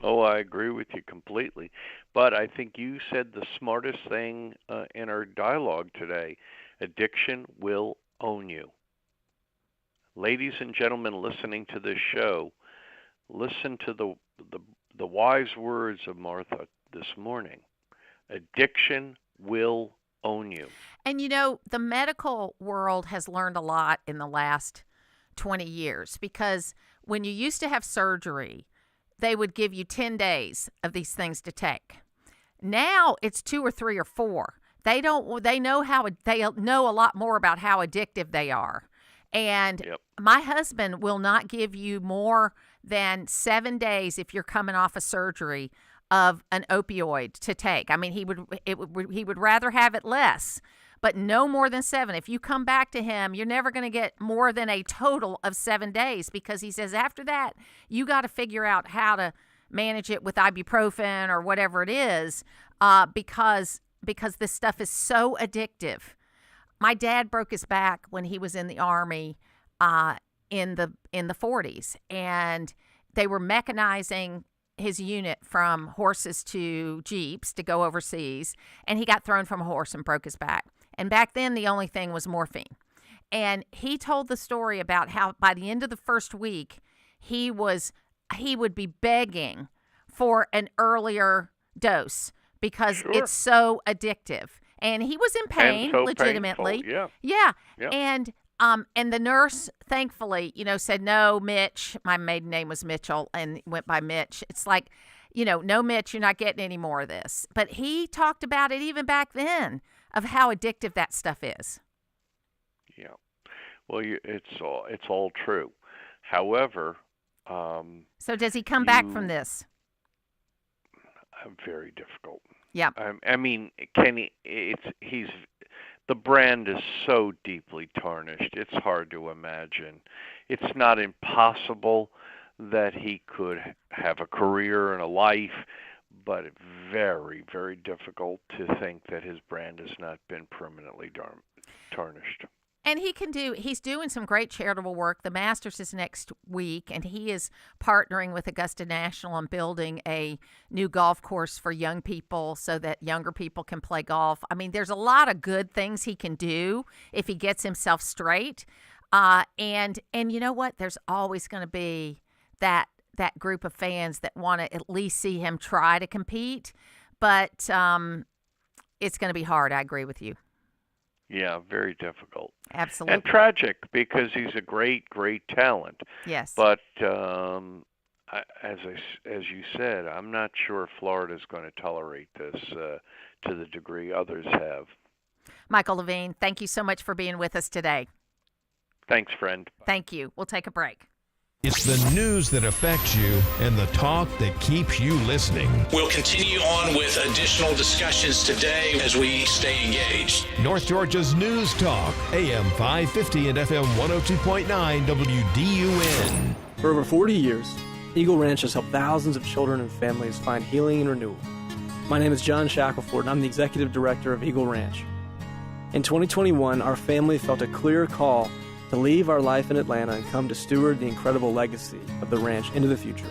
Oh, I agree with you completely. But I think you said the smartest thing in our dialogue today. Addiction will own you. Ladies and gentlemen listening to this show, listen to the wise words of Martha this morning. Addiction will own you. And the medical world has learned a lot in the last 20 years because when you used to have surgery, they would give you 10 days of these things to take. Now it's 2 or 3 or 4. They know a lot more about how addictive they are. And my husband will not give you more than 7 days if you're coming off a surgery of an opioid to take. I mean, he would rather have it less, but no more than 7. If you come back to him, you're never going to get more than a total of 7 days because he says after that, you got to figure out how to manage it with ibuprofen or whatever it is because this stuff is so addictive. My dad broke his back when he was in the Army in the 40s, and they were mechanizing his unit from horses to jeeps to go overseas, and he got thrown from a horse and broke his back. And back then, the only thing was morphine. And he told the story about how by the end of the first week, he would be begging for an earlier dose because it's so addictive. And he was in pain, so legitimately. Painful. Yeah. Yeah. And the nurse, thankfully, said, no, Mitch. My maiden name was Mitchell and went by Mitch. It's like, no, Mitch, you're not getting any more of this. But he talked about it even back then of how addictive that stuff is. Yeah. Well, it's all true. However, so does he come back from this? Very difficult. Yeah. I mean, Kenny, the brand is so deeply tarnished. It's hard to imagine. It's not impossible that he could have a career and a life, but very, very difficult to think that his brand has not been permanently tarnished. And he's doing some great charitable work. The Masters is next week, and he is partnering with Augusta National on building a new golf course for young people so that younger people can play golf. I mean, there's a lot of good things he can do if he gets himself straight. And you know what? There's always going to be that group of fans that want to at least see him try to compete. But it's going to be hard. I agree with you. Yeah, very difficult. Absolutely. And tragic because he's a great, great talent. Yes. But as you said, I'm not sure Florida's going to tolerate this to the degree others have. Michael Levine, thank you so much for being with us today. Thanks, friend. Thank you. We'll take a break. It's the news that affects you and the talk that keeps you listening. We'll continue on with additional discussions today as we stay engaged. North Georgia's News Talk, AM 550 and FM 102.9 WDUN. For over 40 years, Eagle Ranch has helped thousands of children and families find healing and renewal. My name is John Shackelford, and I'm the Executive Director of Eagle Ranch. In 2021, our family felt a clear call to leave our life in Atlanta and come to steward the incredible legacy of the ranch into the future.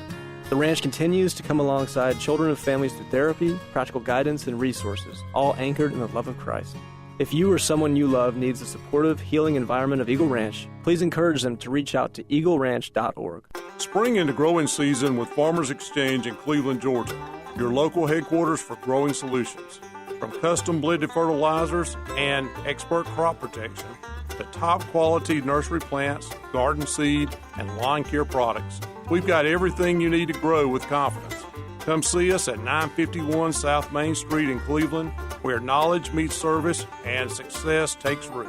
The ranch continues to come alongside children and families through therapy, practical guidance, and resources, all anchored in the love of Christ. If you or someone you love needs the supportive, healing environment of Eagle Ranch, please encourage them to reach out to eagleranch.org. Spring into growing season with Farmers Exchange in Cleveland, Georgia, your local headquarters for growing solutions. From custom blended fertilizers and expert crop protection to top quality nursery plants, garden seed, and lawn care products, we've got everything you need to grow with confidence. Come see us at 951 South Main Street in Cleveland, where knowledge meets service and success takes root.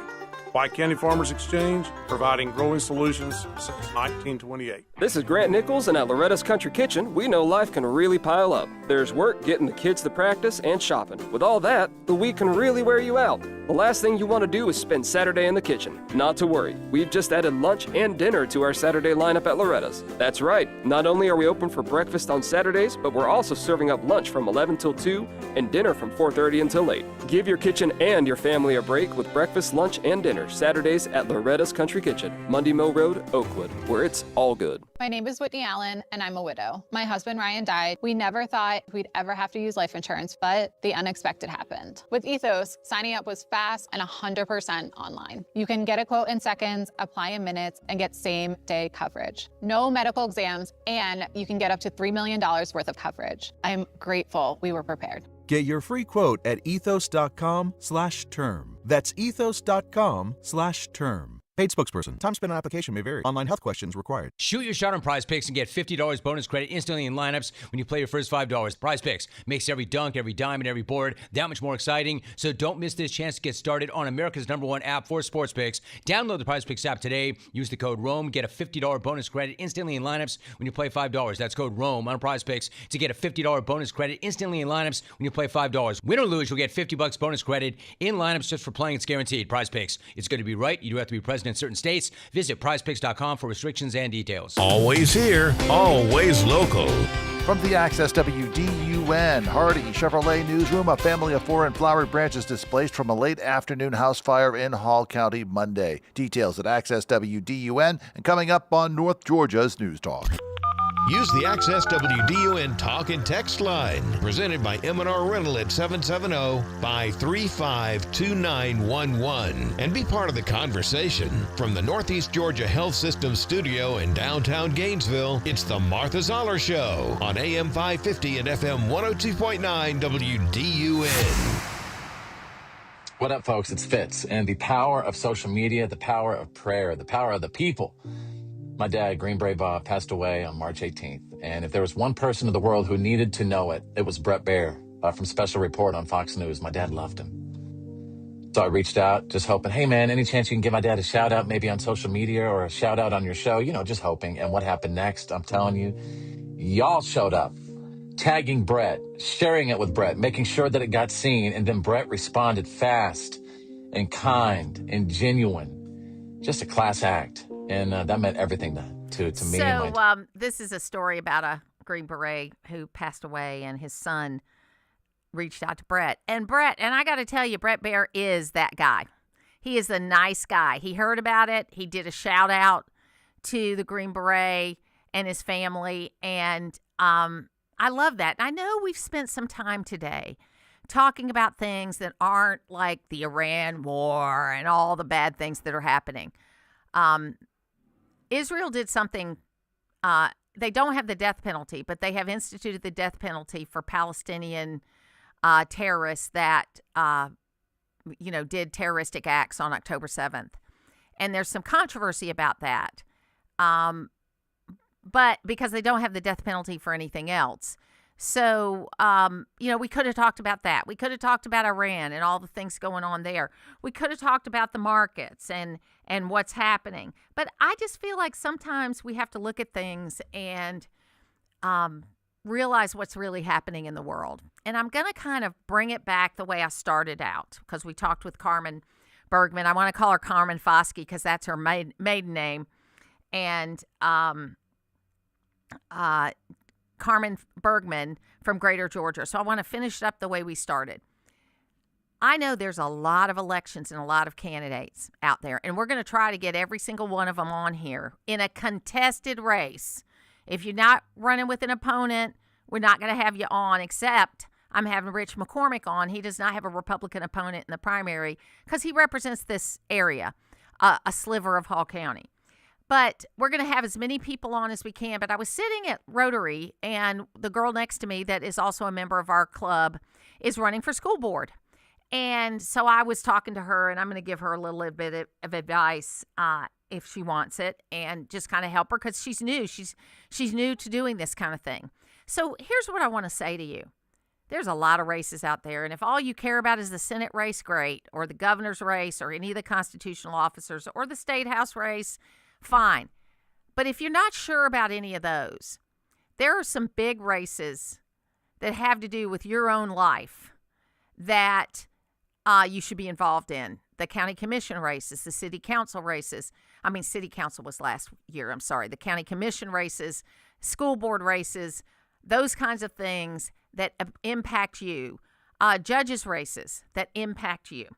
White County Farmers Exchange, providing growing solutions since 1928. This is Grant Nichols, and at Loretta's Country Kitchen, we know life can really pile up. There's work getting the kids to practice and shopping. With all that, the week can really wear you out. The last thing you want to do is spend Saturday in the kitchen. Not to worry, we've just added lunch and dinner to our Saturday lineup at Loretta's. That's right, not only are we open for breakfast on Saturdays, but we're also serving up lunch from 11 till 2 and dinner from 4:30 until 8. Give your kitchen and your family a break with breakfast, lunch, and dinner Saturdays at Loretta's Country Kitchen, Mundy Mill Road, Oakwood, where it's all good. My name is Whitney Allen, and I'm a widow. My husband Ryan died. We never thought we'd ever have to use life insurance, but the unexpected happened. With Ethos, signing up was fast and 100% online. You can get a quote in seconds, apply in minutes, and get same-day coverage. No medical exams, and you can get up to $3 million worth of coverage. I'm grateful we were prepared. Get your free quote at ethos.com/term. That's ethos.com/term. Paid spokesperson. Time spent on application may vary. Online health questions required. Shoot your shot on Prize Picks and get $50 bonus credit instantly in lineups when you play your first $5. Prize Picks makes every dunk, every dime, and every board that much more exciting. So don't miss this chance to get started on America's #1 app for sports picks. Download the Prize Picks app today. Use the code ROAM. Get a $50 bonus credit instantly in lineups when you play $5. That's code ROAM on Prize Picks to get a $50 bonus credit instantly in lineups when you play $5. Win or lose, you'll get $50 bonus credit in lineups just for playing. It's guaranteed. Prize Picks. It's going to be right. You do have to be present in certain states. Visit prizepicks.com for restrictions and details. Always here, always local. From the Access WDUN Hardy Chevrolet Newsroom, a family of 4 in Flowery Branch is displaced from a late afternoon house fire in Hall County Monday. Details at Access WDUN and coming up on North Georgia's News Talk. Use the Access WDUN Talk and Text line, presented by M&R Rental at 770-535-2911, and be part of the conversation. From the Northeast Georgia Health System studio in downtown Gainesville, it's the Martha Zoller Show on AM 550 and FM 102.9 WDUN. What up, folks? It's Fitz, and the power of social media, the power of prayer, the power of the people. My dad, Green Beret Bob, passed away on March 18th. And if there was one person in the world who needed to know it, it was Brett Baer from Special Report on Fox News. My dad loved him. So I reached out, just hoping, hey, man, any chance you can give my dad a shout out, maybe on social media or a shout out on your show? You know, just hoping. And what happened next? I'm telling you, y'all showed up, tagging Brett, sharing it with Brett, making sure that it got seen. And then Brett responded fast and kind and genuine. Just a class act. And that meant everything to me. So this is a story about a Green Beret who passed away, and his son reached out to Brett. And I got to tell you, Brett Baer is that guy. He is a nice guy. He heard about it. He did a shout out to the Green Beret and his family. And I love that. I know we've spent some time today talking about things that aren't like the Iran war and all the bad things that are happening. Israel did something, they don't have the death penalty, but they have instituted the death penalty for Palestinian terrorists that, did terroristic acts on October 7th. And there's some controversy about that. But because they don't have the death penalty for anything else. So, we could have talked about that. We could have talked about Iran and all the things going on there. We could have talked about the markets and what's happening. But I just feel like sometimes we have to look at things and realize what's really happening in the world. And I'm going to kind of bring it back the way I started out, because we talked with Carmen Bergman. I want to call her Carmen Foskey because that's her maiden name. And Carmen Bergman from Greater Georgia. So I want to finish it up the way we started. I know there's a lot of elections and a lot of candidates out there, and we're going to try to get every single one of them on here in a contested race. If you're not running with an opponent, we're not going to have you on, except I'm having Rich McCormick on. He does not have a Republican opponent in the primary because he represents this area, a sliver of Hall County. But we're going to have as many people on as we can. But I was sitting at Rotary, and the girl next to me that is also a member of our club is running for school board. And so I was talking to her, and I'm going to give her a little bit of advice if she wants it, and just kind of help her because she's new. She's new to doing this kind of thing. So here's what I want to say to you. There's a lot of races out there, and if all you care about is the Senate race, great, or the governor's race, or any of the constitutional officers, or the state house race, fine. But if you're not sure about any of those, there are some big races that have to do with your own life that you should be involved in. The county commission races, the city council races. I mean, city council was last year, I'm sorry. The county commission races, school board races, those kinds of things that impact you. Judges races that impact you.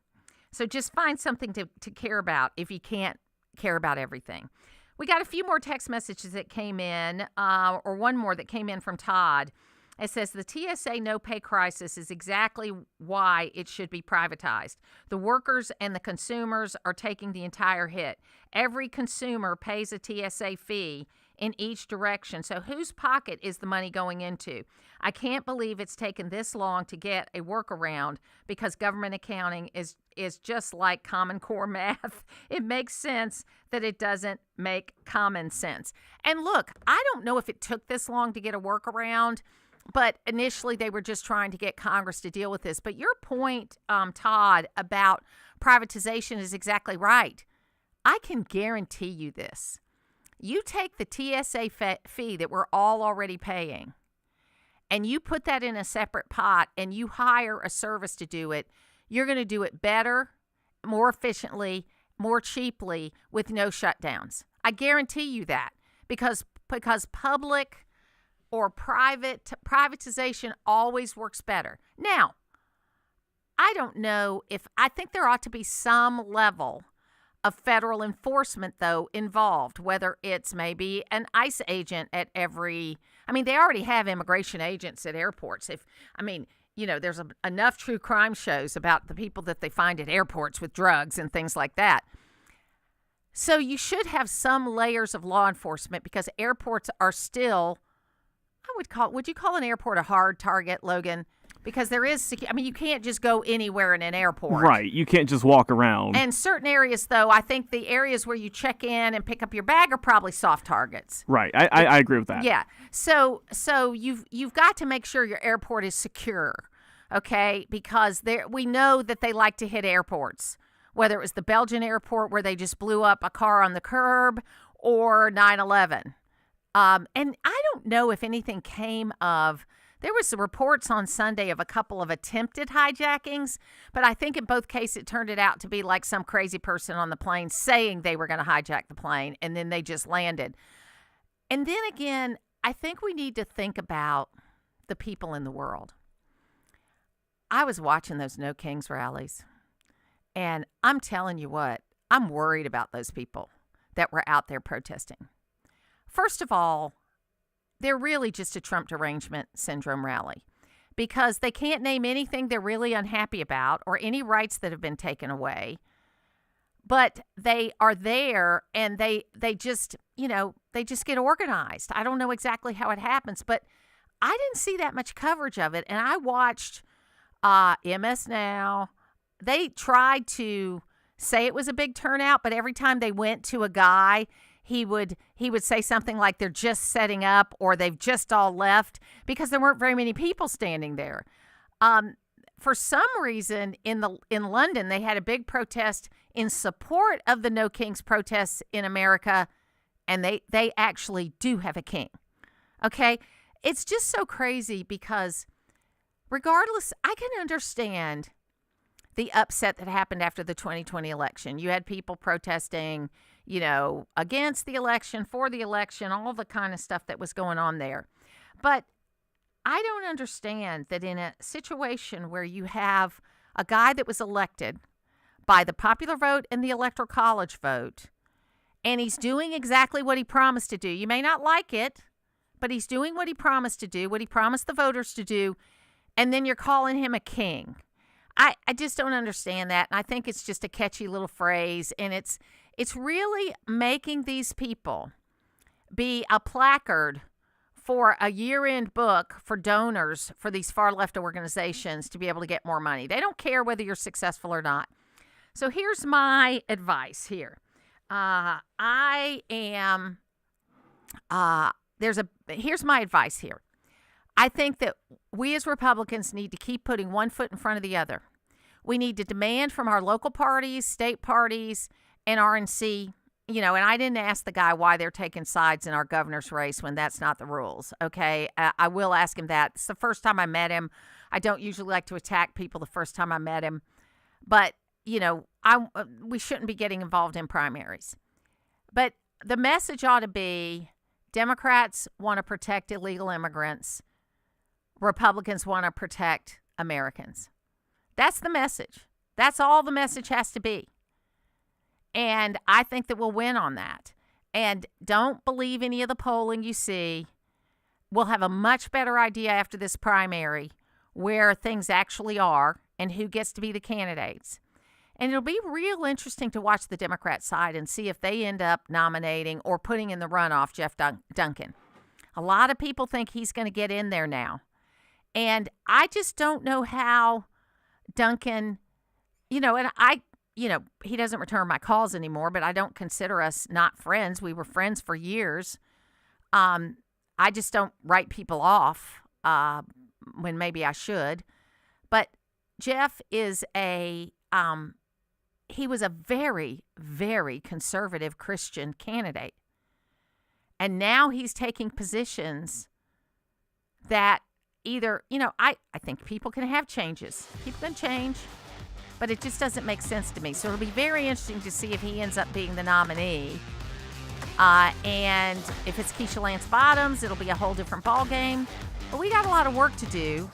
So just find something to care about if you can't care about everything. We got a few more text messages that came in, or one more that came in from Todd. It says the TSA no pay crisis is exactly why it should be privatized. The workers and the consumers are taking the entire hit. Every consumer pays a TSA fee in each direction. So whose pocket is the money going into? I can't believe it's taken this long to get a workaround because government accounting is just like Common Core math. It makes sense that it doesn't make common sense. And look, I don't know if it took this long to get a workaround, but initially they were just trying to get Congress to deal with this. But your point, Todd, about privatization is exactly right. I can guarantee you this. You take the TSA fee that we're all already paying, and you put that in a separate pot, and you hire a service to do it, you're going to do it better, more efficiently, more cheaply, with no shutdowns. I guarantee you that, because public or privatization always works better. Now, I don't know I think there ought to be some level of federal enforcement, though, involved, whether it's maybe an ICE agent at they already have immigration agents at airports. There's enough true crime shows about the people that they find at airports with drugs and things like that. So you should have some layers of law enforcement because airports are still, would you call an airport a hard target, Logan? Because there is, you can't just go anywhere in an airport. Right. You can't just walk around. And certain areas, though, I think the areas where you check in and pick up your bag are probably soft targets. Right. I agree with that. Yeah. So you've got to make sure your airport is secure, okay? Because we know that they like to hit airports, whether it was the Belgian airport where they just blew up a car on the curb or 9/11. And I don't know if anything came of. There was some reports on Sunday of a couple of attempted hijackings, but I think in both cases it turned out to be like some crazy person on the plane saying they were going to hijack the plane, and then they just landed. And then again, I think we need to think about the people in the world. I was watching those No Kings rallies, and I'm telling you what, I'm worried about those people that were out there protesting. First of all, they're really just a Trump derangement syndrome rally because they can't name anything they're really unhappy about or any rights that have been taken away. But they are there and they just get organized. I don't know exactly how it happens, but I didn't see that much coverage of it. And I watched MS Now. They tried to say it was a big turnout, but every time they went to a guy, he would say something like they're just setting up or they've just all left because there weren't very many people standing there. For some reason, in London, they had a big protest in support of the No Kings protests in America, and they actually do have a king. Okay? It's just so crazy because regardless, I can understand the upset that happened after the 2020 election. You had people protesting, against the election, for the election, all the kind of stuff that was going on there. But I don't understand that in a situation where you have a guy that was elected by the popular vote and the Electoral College vote, and he's doing exactly what he promised to do. You may not like it, but he's doing what he promised to do, what he promised the voters to do, and then you're calling him a king. I just don't understand that, and I think it's just a catchy little phrase, and it's really making these people be a placard for a year-end book for donors for these far-left organizations to be able to get more money. They don't care whether you're successful or not. So here's my advice here. Here's my advice here. I think that we as Republicans need to keep putting one foot in front of the other. We need to demand from our local parties, state parties, and RNC, and I didn't ask the guy why they're taking sides in our governor's race when that's not the rules, okay? I will ask him that. It's the first time I met him. I don't usually like to attack people the first time I met him. But, we shouldn't be getting involved in primaries. But the message ought to be Democrats want to protect illegal immigrants. Republicans want to protect Americans. That's the message. That's all the message has to be. And I think that we'll win on that. And don't believe any of the polling you see. We'll have a much better idea after this primary where things actually are and who gets to be the candidates. And it'll be real interesting to watch the Democrat side and see if they end up nominating or putting in the runoff Jeff Duncan. A lot of people think he's going to get in there now. And I just don't know how Duncan, and he doesn't return my calls anymore, but I don't consider us not friends. We were friends for years. I just don't write people off when maybe I should. But Jeff is he was a very, very conservative Christian candidate. And now he's taking positions that either, I think people can have changes. People can change. But it just doesn't make sense to me. So it'll be very interesting to see if he ends up being the nominee. And if it's Keisha Lance Bottoms, it'll be a whole different ballgame. But we got a lot of work to do.